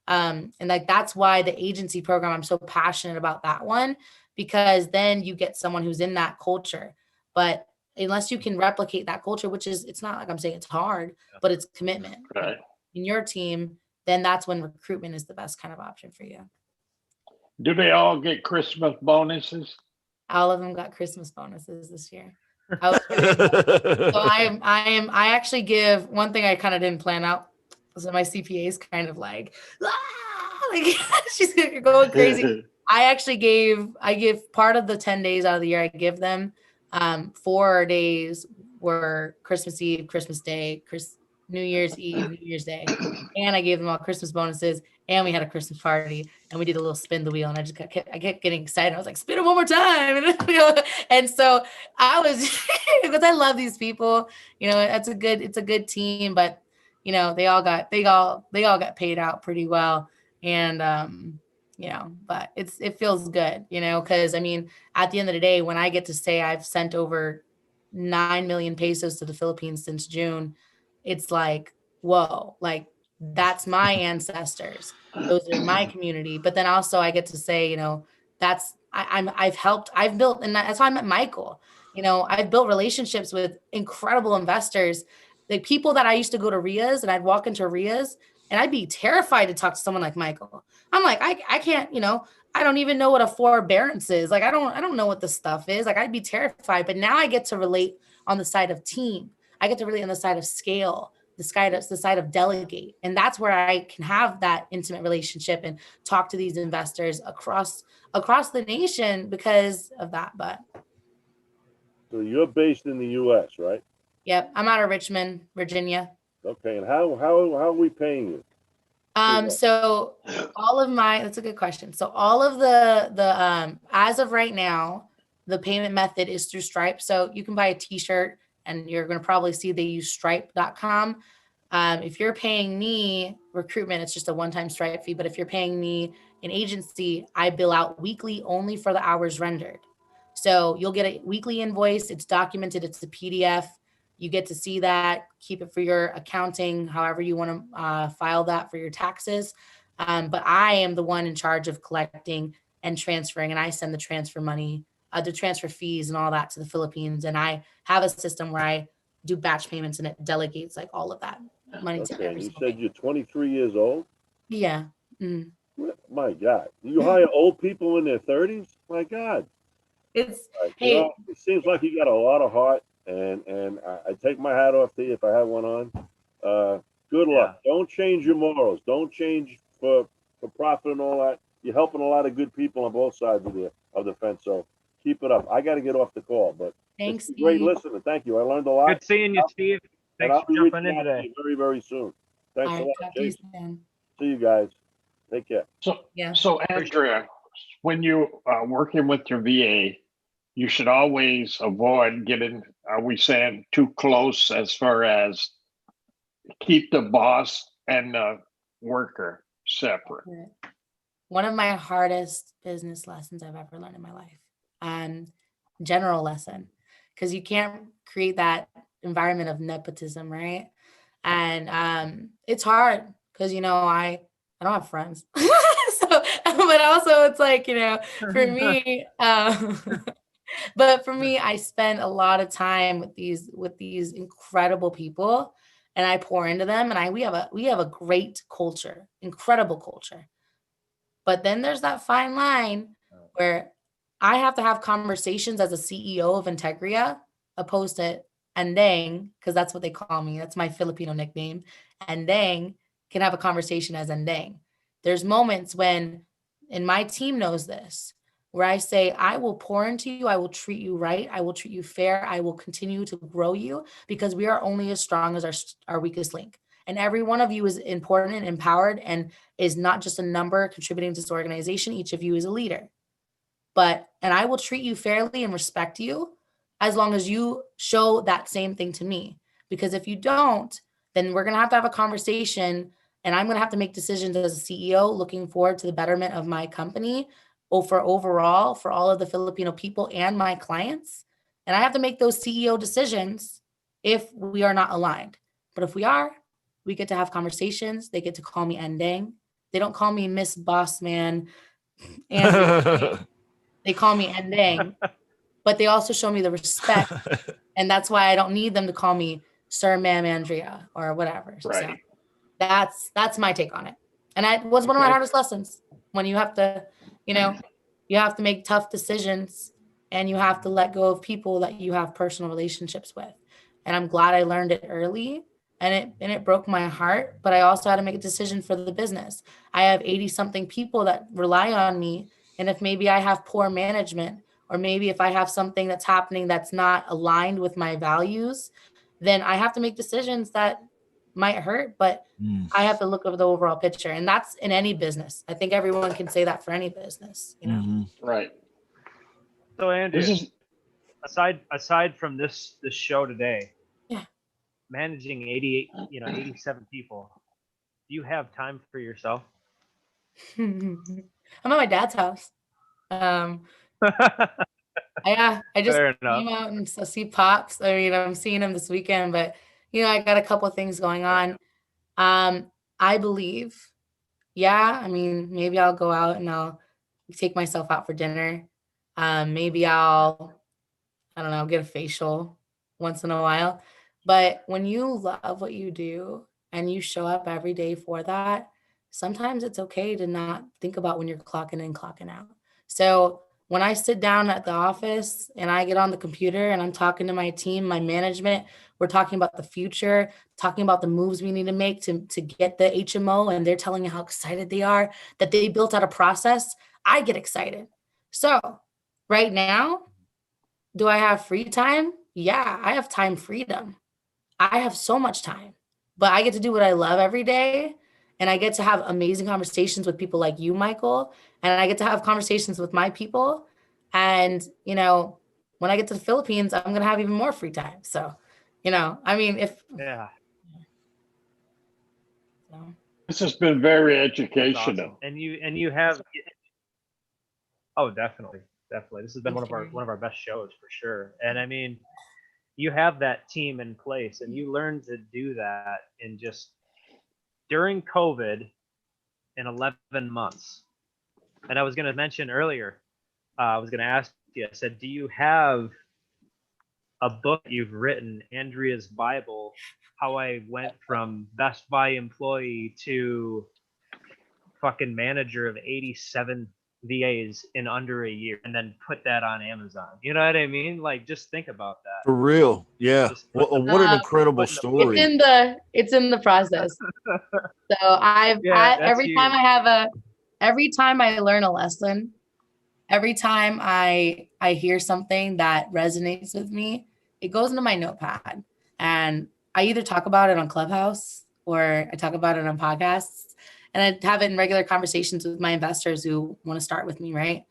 And like, that's why the agency program, I'm so passionate about that one, because then you get someone who's in that culture. But unless you can replicate that culture, which is, it's not like I'm saying it's hard, but it's commitment Right. in your team, then that's when recruitment is the best kind of option for you. Do they all get Christmas bonuses? All of them got Christmas bonuses this year. So I actually give one thing I kind of didn't plan out. So my CPA is kind of like she's going crazy. I give part of the 10 days out of the year, I give them 4 days were Christmas Eve, Christmas Day, New Year's Eve, New Year's Day. And I gave them all Christmas bonuses, and we had a Christmas party, and we did a little spin the wheel, and I kept getting excited. I was like, spin it one more time. And so I was, because I love these people, it's a good team, but they all got paid out pretty well. And, but it feels good, because I mean, at the end of the day, when I get to say I've sent over 9 million pesos to the Philippines since June, it's like, whoa, like that's my ancestors. Those are my community. But then also I get to say, I've built, and that's how I met Michael. I've built relationships with incredible investors, like people that I used to go to RIAs, and I'd walk into RIAs and I'd be terrified to talk to someone like Michael. I'm like, I can't, I don't even know what a forbearance is. Like, I don't know what this stuff is. Like, I'd be terrified, but now I get to relate on the side of team. I get to relate on the side of scale, the side of delegate. And that's where I can have that intimate relationship and talk to these investors across the nation because of that. But so you're based in the US, right? Yep. I'm out of Richmond, Virginia. Okay. And how are we paying you? So that's a good question. So all of the as of right now, the payment method is through Stripe. So you can buy a t-shirt, and you're going to probably see they use stripe.com. If you're paying me recruitment, it's just a one-time Stripe fee. But if you're paying me an agency, I bill out weekly only for the hours rendered. So you'll get a weekly invoice. It's documented. It's a PDF. You get to see that, keep it for your accounting, however you want to file that for your taxes. But I am the one in charge of collecting and transferring, and I send the transfer money, the transfer fees and all that to the Philippines. And I have a system where I do batch payments, and it delegates like all of that money to every you single said you're 23 years old? Yeah. Mm. My God. You hire old people in their 30s? My God. It's it seems like you got a lot of heart, and I take my hat off to you if I have one on. Good luck. Don't change your morals. Don't change for profit and all that. You're helping a lot of good people on both sides of the fence. So keep it up. I got to get off the call, but Thanks, It's great Steve. listening. Thank you. I learned a lot. Good seeing you, Steve. And Thanks I'll for be jumping reaching in out to today. you very, very soon. Thanks All a right, lot, talk to you Jason. soon. See you guys. Take care. Yeah. So Andrea, when you are working with your VA, you should always avoid getting, are we saying, too close as far as keep the boss and the worker separate. One of my hardest business lessons I've ever learned in my life, general lesson, because you can't create that environment of nepotism, right? And it's hard because, I don't have friends. So, but also it's like, for me, but for me, I spend a lot of time with these incredible people, and I pour into them, and we have a great culture, incredible culture. But then there's that fine line where I have to have conversations as a CEO of Integria, opposed to Andeng, because that's what they call me. That's my Filipino nickname. Andeng can have a conversation as Andeng. There's moments when, and my team knows this, where I say, I will pour into you, I will treat you right, I will treat you fair, I will continue to grow you, because we are only as strong as our weakest link. And every one of you is important and empowered and is not just a number contributing to this organization. Each of you is a leader. And I will treat you fairly and respect you as long as you show that same thing to me. Because if you don't, then we're going to have a conversation, and I'm going to have to make decisions as a CEO looking forward to the betterment of my company for overall, for all of the Filipino people and my clients. And I have to make those CEO decisions if we are not aligned. But if we are, we get to have conversations. They get to call me Andeng. They don't call me Miss Boss Man. And they call me Andeng, but they also show me the respect. And that's why I don't need them to call me Sir, Ma'am, Andrea, or whatever. Right. So that's my take on it. And it was one of my hardest lessons, when you have to, you have to make tough decisions, and you have to let go of people that you have personal relationships with. And I'm glad I learned it early, and it broke my heart, but I also had to make a decision for the business. I have 80 something people that rely on me. And if maybe I have poor management, or maybe if I have something that's happening that's not aligned with my values, then I have to make decisions that might hurt, but I have to look over the overall picture. And that's in any business. I think everyone can say that for any business, Right. So Andrea, This is aside from this show today, Yeah. managing 88, 87 people, do you have time for yourself? I'm at my dad's house. I just Fair came enough. out and see Pops. I mean, I'm seeing him this weekend, but I got a couple of things going on. I believe, I mean, maybe I'll go out and I'll take myself out for dinner. Maybe I don't know, get a facial once in a while. But when you love what you do and you show up every day for that, sometimes it's okay to not think about when you're clocking in, clocking out. So when I sit down at the office and I get on the computer and I'm talking to my team, my management, we're talking about the future, talking about the moves we need to make to get the HMO, and they're telling me how excited they are that they built out a process, I get excited. So right now, do I have free time? Yeah, I have time freedom. I have so much time, but I get to do what I love every day. And I get to have amazing conversations with people like you, Michael. And I get to have conversations with my people. And, when I get to the Philippines, I'm going to have even more free time. So, I mean, Yeah. So. This has been very That's educational. awesome. And you have, oh, definitely. This has been one of our best shows for sure. And I mean, you have that team in place, and you learn to do that in just during COVID in 11 months. And I was going to mention earlier, I was going to ask you, I said, do you have a book you've written, Andrea's Bible, how I went from Best Buy employee to fucking manager of 87 VAs in under a year, and then put that on Amazon? You know what I mean? Like, just think about that. For real. Yeah. What an incredible story. It's in the process. So every time I learn a lesson, every time I hear something that resonates with me, it goes into my notepad, and I either talk about it on Clubhouse or I talk about it on podcasts, and I have it in regular conversations with my investors who want to start with me, right?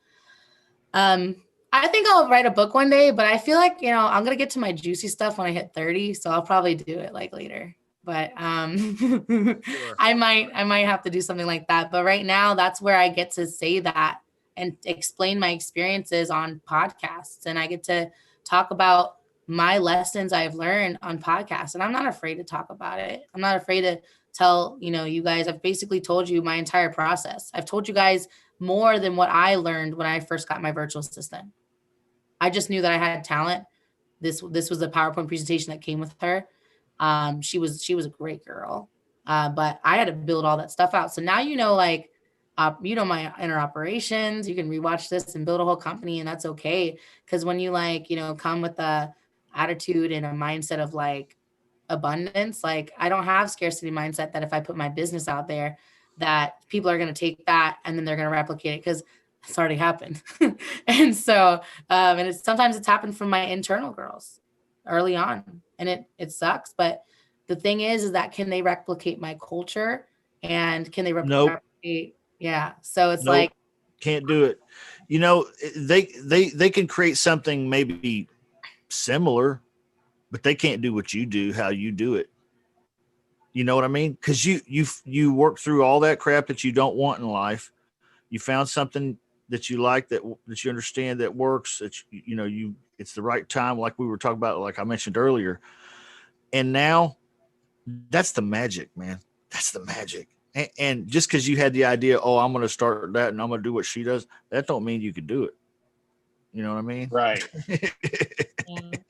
I think I'll write a book one day, but I feel like, I'm going to get to my juicy stuff when I hit 30. So I'll probably do it like later, but, Sure. I might have to do something like that. But right now that's where I get to say that and explain my experiences on podcasts. And I get to talk about my lessons I've learned on podcasts. And I'm not afraid to talk about it. I'm not afraid to tell, you guys, I've basically told you my entire process. I've told you guys more than what I learned when I first got my virtual assistant. I just knew that I had talent. This was a PowerPoint presentation that came with her. She was a great girl, but I had to build all that stuff out. So now my inner operations. You can rewatch this and build a whole company, and that's okay. Because when you come with a attitude and a mindset of abundance, I don't have scarcity mindset that if I put my business out there, that people are going to take that and then they're going to replicate it, because it's already happened. And so, and sometimes it's happened from my internal girls early on, and it sucks. But the thing is that can they replicate my culture, and can they Nope. replicate? Yeah. So it's Nope. Can't do it. They can create something maybe similar, but they can't do what you do, how you do it. You know what I mean? Because you work through all that crap that you don't want in life. You found something that you like, that you understand, that works, that it's the right time, like we were talking about, like I mentioned earlier. And now that's the magic, man. That's the magic. And just because you had the idea, oh, I'm going to start that and I'm going to do what she does, that don't mean you could do it. You know what I mean? Right. Yeah.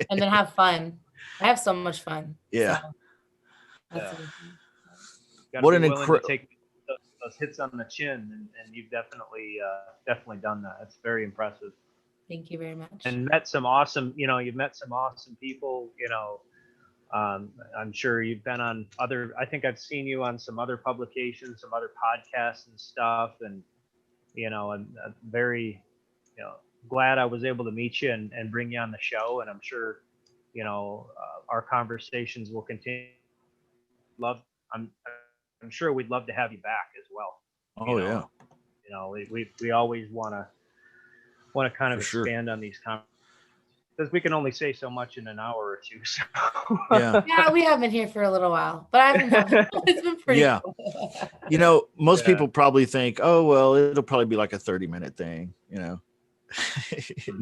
And then have fun. I have so much fun. Yeah. So that's Gotta What be an willing to incredible. take those hits on the chin, and you've definitely done that. It's very impressive. Thank you very much. And met some awesome, you've met some awesome people. I'm sure you've been on I think I've seen you on some other publications, some other podcasts and stuff. And, I'm very, glad I was able to meet you and bring you on the show. And I'm sure, our conversations will continue. I'm sure we'd love to have you back as well. Oh, yeah. We always want to kind of For sure. expand on these conversations, because we can only say so much in an hour or two. So. Yeah. Yeah, we have been here for a little while, but it's been pretty cool. Most people probably think, oh, well, it'll probably be like a 30-minute thing, No.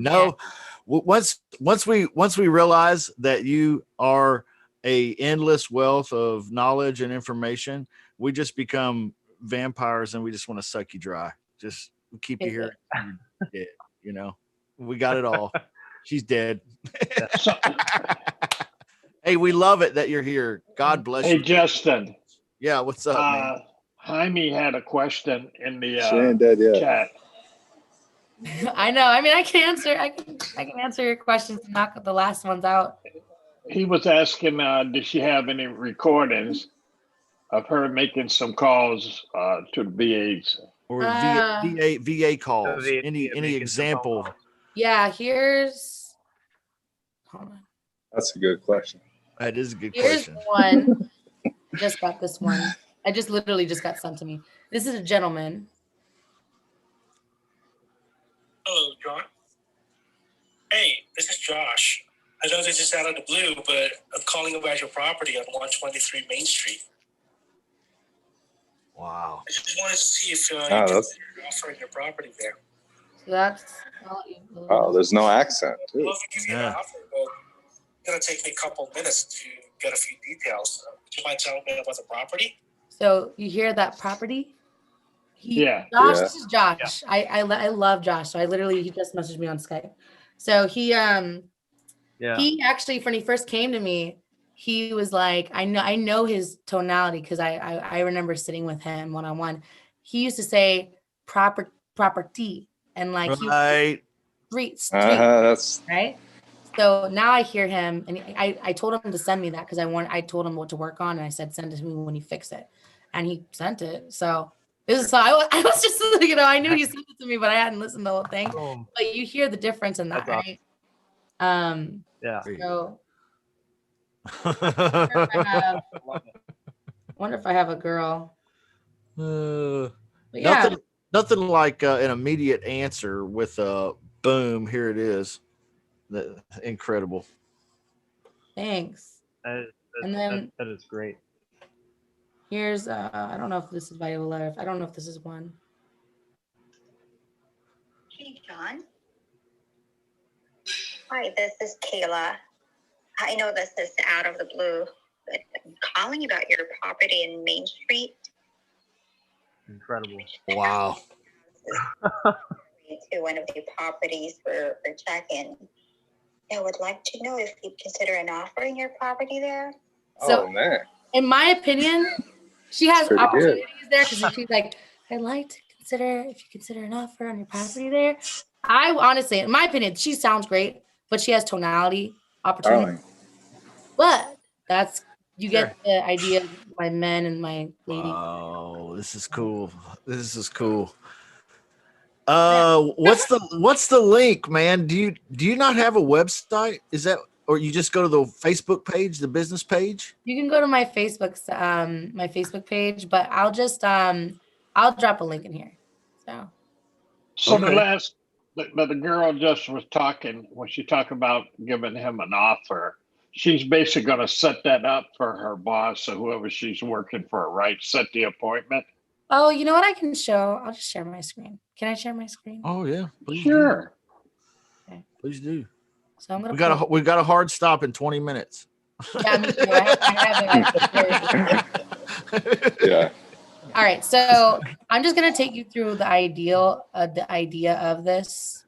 Yeah. Once we realize that you are a endless wealth of knowledge and information, we just become vampires and we just want to suck you dry. Just keep you here. You're dead, we got it all. She's dead. Hey, we love it that you're here. God bless you. Hey, Justin. Yeah, what's up, man? Jaime had a question in the chat. I know. I mean, I can answer your questions and knock the last ones out. He was asking, did she have any recordings of her making some calls to the VAs? Or VA calls. VA Any example? Yeah, here's. Hold on. That's a good question. That is a good Here's question. one. Just got this one. I just literally just got sent to me. This is a gentleman. Hello, John. Hey, this is Josh. I know this is out of the blue, but I'm calling about your property on 123 Main Street. Wow. I just wanted to see if you consider offering your property there. So that's. Oh, there's no accent, I'd too. love to give you an offer, but it's going to take me a couple minutes to get a few details. Would you mind telling me about the property? So you hear that property? Yeah. Josh, this is Josh. Yeah. I love Josh. So he just messaged me on Skype. So he actually, when he first came to me, he was like, I know his tonality, because I remember sitting with him one-on-one. He used to say property, and right. Street, that's right. So now I hear him, and I told him to send me that, because I told him what to work on, and I said, send it to me when you fix it, and he sent it. So This is so I was just, you know, I knew you sent it to me, but I hadn't listened to the whole thing. But you hear the difference in that, That's right? Yeah. So Love it. wonder if I have a girl. But yeah, nothing like an immediate answer with a boom. Here it is. Incredible. thanks. That And then is great. here's I don't know if this is Viola. I don't know if this is one. Hey, John. Hi, this is Kayla. I know this is out of the blue, but I'm calling about your property in Main Street. Incredible. Wow. To one of the properties for check-in. I would like to know if you'd consider an offer in your property there. So, oh man, in my opinion, she has pretty opportunities there because she's like, I'd like to consider if you consider an offer on your property there. I honestly, in my opinion, she sounds great, but she has tonality opportunity. But that's you get the idea of my men and my lady. Oh, this is cool. This is cool. What's the link, man? Do you not have a website? Is that, or you just go to the Facebook page, the business page? You can go to my Facebook page, but I'll just I'll drop a link in here. So Okay. the girl just was talking when she talked about giving him an offer. She's basically going to set that up for her boss or whoever she's working for, right? Set the appointment. Oh, you know what I can show? I'll just share my screen. Can I share my screen? Oh yeah, please Sure. do. Okay. Please do. So I'm gonna. We got a hard stop in 20 minutes. Yeah, me too. I have it. Yeah. All right, so I'm just gonna take you through the idea of this.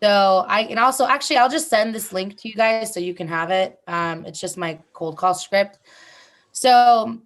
So I'll just send this link to you guys so you can have it. It's just my cold call script. So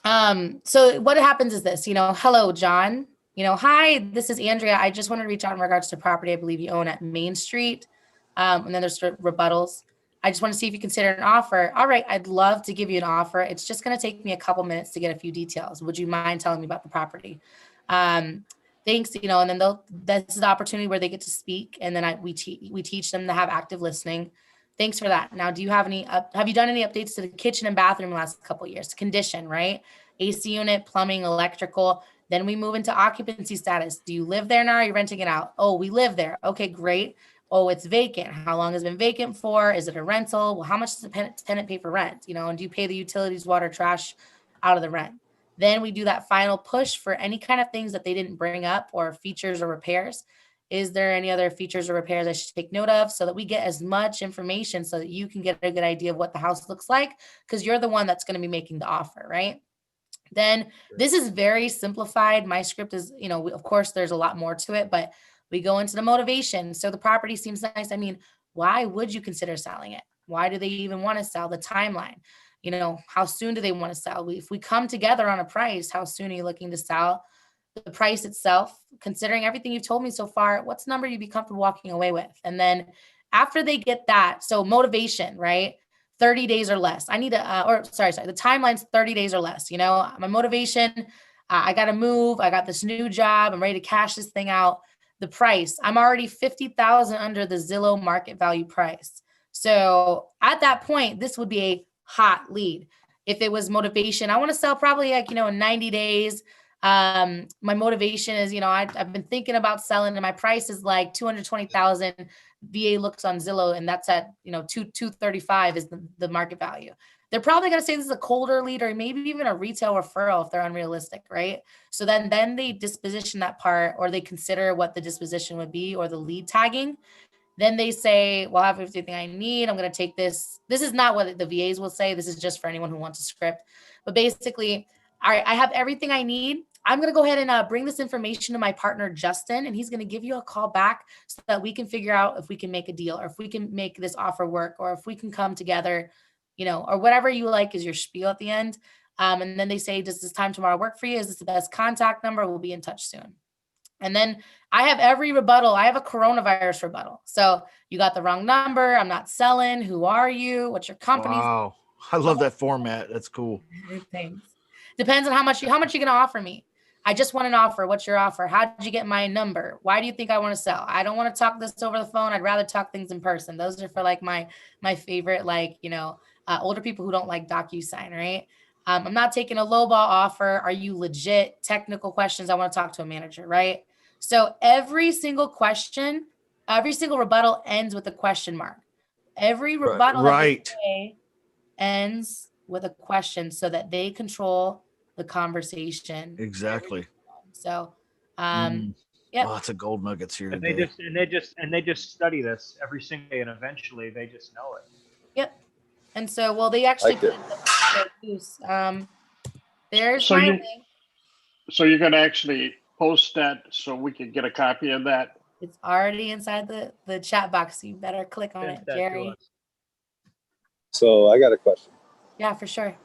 what happens is this, hello, John, hi, this is Andrea. I just want to reach out in regards to property I believe you own at Main Street. And then there's rebuttals. I just want to see if you consider an offer. All right, I'd love to give you an offer. It's just going to take me a couple minutes to get a few details. Would you mind telling me about the property? Thanks, and then this is the opportunity where they get to speak, and then we teach them to have active listening. Thanks for that. Now, do you have have you done any updates to the kitchen and bathroom in the last couple of years? Condition, right? AC unit, plumbing, electrical. Then we move into occupancy status. Do you live there now? Or are you renting it out? Oh, we live there. Okay, great. Oh, it's vacant. How long has it been vacant for? Is it a rental? Well, how much does the tenant pay for rent? And do you pay the utilities, water, trash out of the rent? Then we do that final push for any kind of things that they didn't bring up or features or repairs. Is there any other features or repairs I should take note of so that we get as much information so that you can get a good idea of what the house looks like, because you're the one that's going to be making the offer, right? Then this is very simplified. My script is, of course, there's a lot more to it, but we go into the motivation. So the property seems nice. I mean, why would you consider selling it? Why do they even want to sell? The timeline, how soon do they want to sell? If we come together on a price, how soon are you looking to sell? The price itself, considering everything you've told me so far, what's number you'd be comfortable walking away with? And then after they get that, so motivation, right? 30 days or less. I need to, the timeline's 30 days or less. My motivation, I got to move. I got this new job. I'm ready to cash this thing out. The price, I'm already 50,000 under the Zillow market value price. So at that point, this would be a hot lead. If it was motivation, I want to sell probably in 90 days. My motivation is, I've been thinking about selling and my price is like 220,000. VA looks on Zillow and that's at, 235 is the market value. They're probably going to say this is a colder lead or maybe even a retail referral if they're unrealistic, right? So then they disposition that part, or they consider what the disposition would be or the lead tagging. Then they say, well, I have everything I need. I'm going to take this. This is not what the VAs will say. This is just for anyone who wants a script. But basically, all right, I have everything I need. I'm going to go ahead and bring this information to my partner, Justin, and he's going to give you a call back so that we can figure out if we can make a deal or if we can make this offer work or if we can come together, or whatever you like is your spiel at the end. And then they say, does this time tomorrow work for you? Is this the best contact number? We'll be in touch soon. And then I have every rebuttal. I have a coronavirus rebuttal. So you got the wrong number. I'm not selling. Who are you? What's your company? Wow. I love that format. That's cool. Thanks. Depends on how much you're going to offer me. I just want an offer. What's your offer? How did you get my number? Why do you think I want to sell? I don't want to talk this over the phone. I'd rather talk things in person. Those are for like my favorite, like, older people who don't like DocuSign, right? I'm not taking a lowball offer. Are you legit? Technical questions. I want to talk to a manager, right? So every single question, every single rebuttal ends with a question mark. Every rebuttal that they say ends with a question so that they control the conversation. Exactly. So, Yeah. Lots of gold nuggets here And today. they just study this every single day, and eventually they just know it. Yep. And so, well, they actually put it to use. There's my link. So you're going to actually post that so we can get a copy of that? It's already inside the chat box. So you better click on it, Jerry. So I got a question. Yeah, for sure.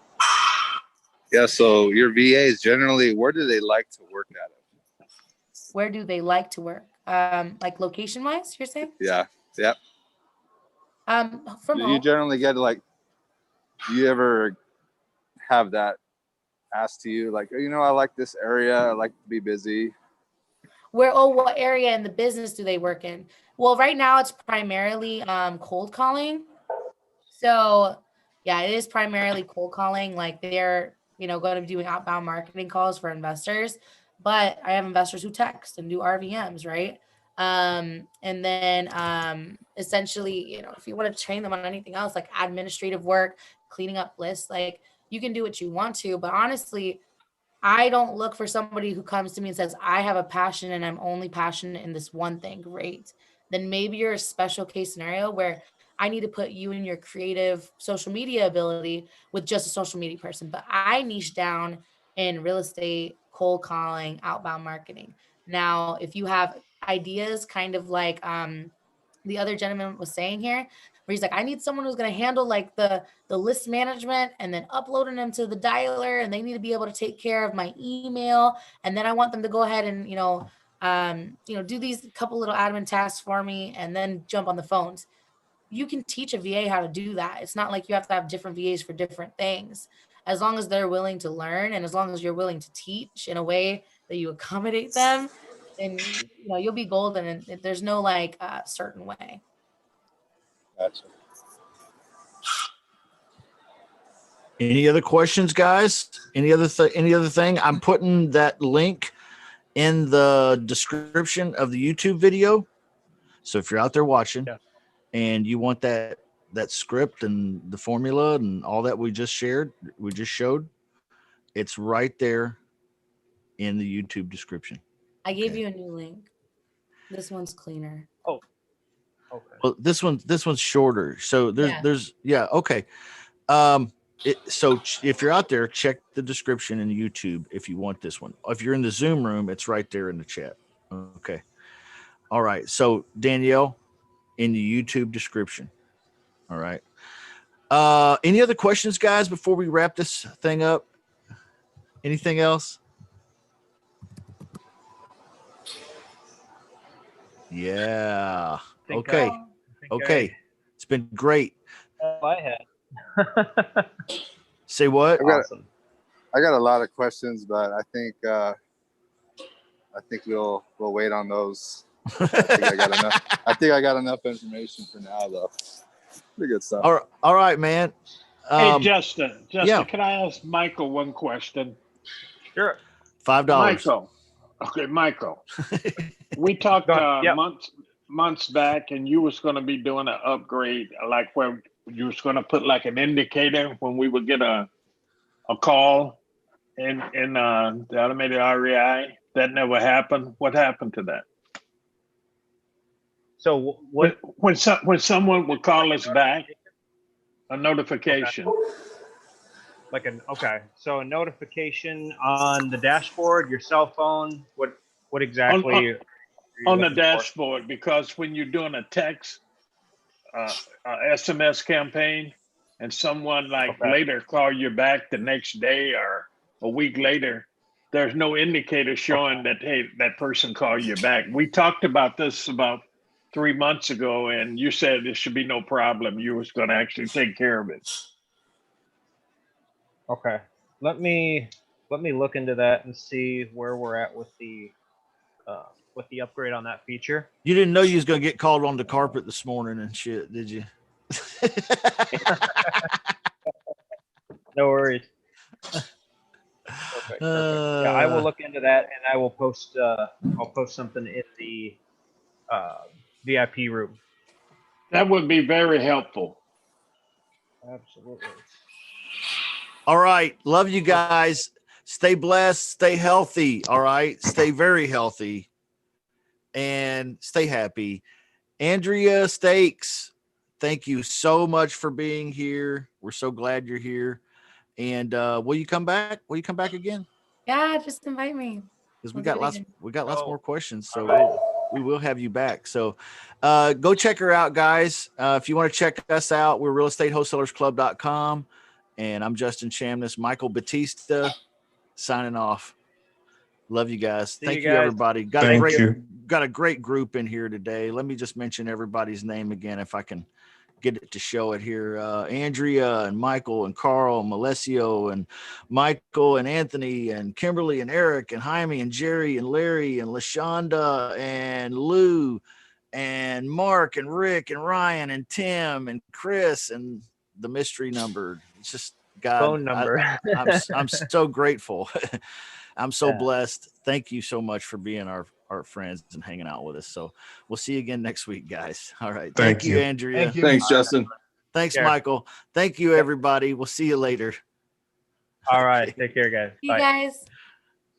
Yeah, so your VAs generally, where do they like to work at? Where do they like to work? Like location wise, you're saying? Yeah. Yep. From do home. you generally get like, do you ever have that asked to you? Like, I like this area. I like to be busy. What area in the business do they work in? Well, right now it's primarily cold calling. So yeah, it is primarily cold calling. Like they're, going to be doing outbound marketing calls for investors, but I have investors who text and do RVMs, right? And then essentially, if you want to train them on anything else, like administrative work, cleaning up lists, like you can do what you want to, but honestly, I don't look for somebody who comes to me and says, I have a passion and I'm only passionate in this one thing. Great. Then maybe you're a special case scenario where I need to put you in your creative social media ability with just a social media person. But I niche down in real estate, cold calling, outbound marketing. Now, if you have ideas kind of like the other gentleman was saying here, where he's like, I need someone who's going to handle like the list management and then uploading them to the dialer, and they need to be able to take care of my email, and then I want them to go ahead and do these couple little admin tasks for me and then jump on the phones. You can teach a VA how to do that. It's not like you have to have different VAs for different things. As long as they're willing to learn and as long as you're willing to teach in a way that you accommodate them, then you'll be golden, and there's no like certain way. Gotcha. Any other questions, guys? Any other thing? I'm putting that link in the description of the YouTube video. So if you're out there watching and you want that script and the formula and all that we just showed, it's right there in the YouTube description. I gave you a new link. This one's cleaner. Oh, okay. Well, this one's shorter. So there's okay. So if you're out there, check the description in YouTube if you want this one. If you're in the Zoom room, it's right there in the chat. Okay. All right. So Danielle, in the YouTube description. All right. Any other questions, guys, before we wrap this thing up? Anything else? Yeah. Okay. Okay. It's been great. I had. Say what? I got a lot of questions, but I think we'll wait on those. I think I got enough information for now, though. Pretty good stuff. All right, man. Hey, Justin, can I ask Michael one question? Sure. $5. Michael. We talked months back, and you was going to be doing an upgrade, like where you was going to put like an indicator when we would get a call in the automated REI. That never happened. What happened to that? So when someone would call us back, a notification. So a notification on the dashboard, your cell phone. What exactly? On the dashboard, because when you're doing a text, SMS campaign, and someone later call you back the next day or a week later, there's no indicator showing that, hey, that person called you back. We talked about this about 3 months ago, and you said there should be no problem. You was going to actually take care of it. Okay. Let me let me look into that and see where we're at with the upgrade on that feature. You didn't know you was gonna get called on the carpet this morning and shit, did you? No worries. Perfect. Yeah, I will look into that, and I will post. I'll post something in the VIP room. That would be very helpful. Absolutely. All right. Love you guys. Stay blessed. Stay healthy. All right. Stay very healthy and stay happy. Andrea Stakes, thank you so much for being here. We're so glad you're here. And will you come back? Will you come back again? Yeah, just invite me. Because We'll we do got it lots, again. we got lots more questions. So right. we will have you back. So go check her out, guys. If you want to check us out, we're realestatewholesalerclub.com. And I'm Justin Chamness, Michael Batista, signing off. Love you guys. See Thank you you, guys. everybody. Thank you. Got a great group in here today. Let me just mention everybody's name again if I can get it to show it here. Andrea and Michael and Carl and Malesio and Michael and Anthony and Kimberly and Eric and Jaime and Jerry and Larry and LaShonda and Lou and Mark and Rick and Ryan and Tim and Chris and the mystery number. It's just God. Phone number. I'm so grateful. I'm so Yeah. blessed. Thank you so much for being our friends and hanging out with us. So we'll see you again next week, guys. All right. Thank you, Andrea. Thank you. Thanks, Justin. Thanks, Take care. Michael. Thank you, everybody. We'll see you later. All right. Take care, guys. You Bye. guys.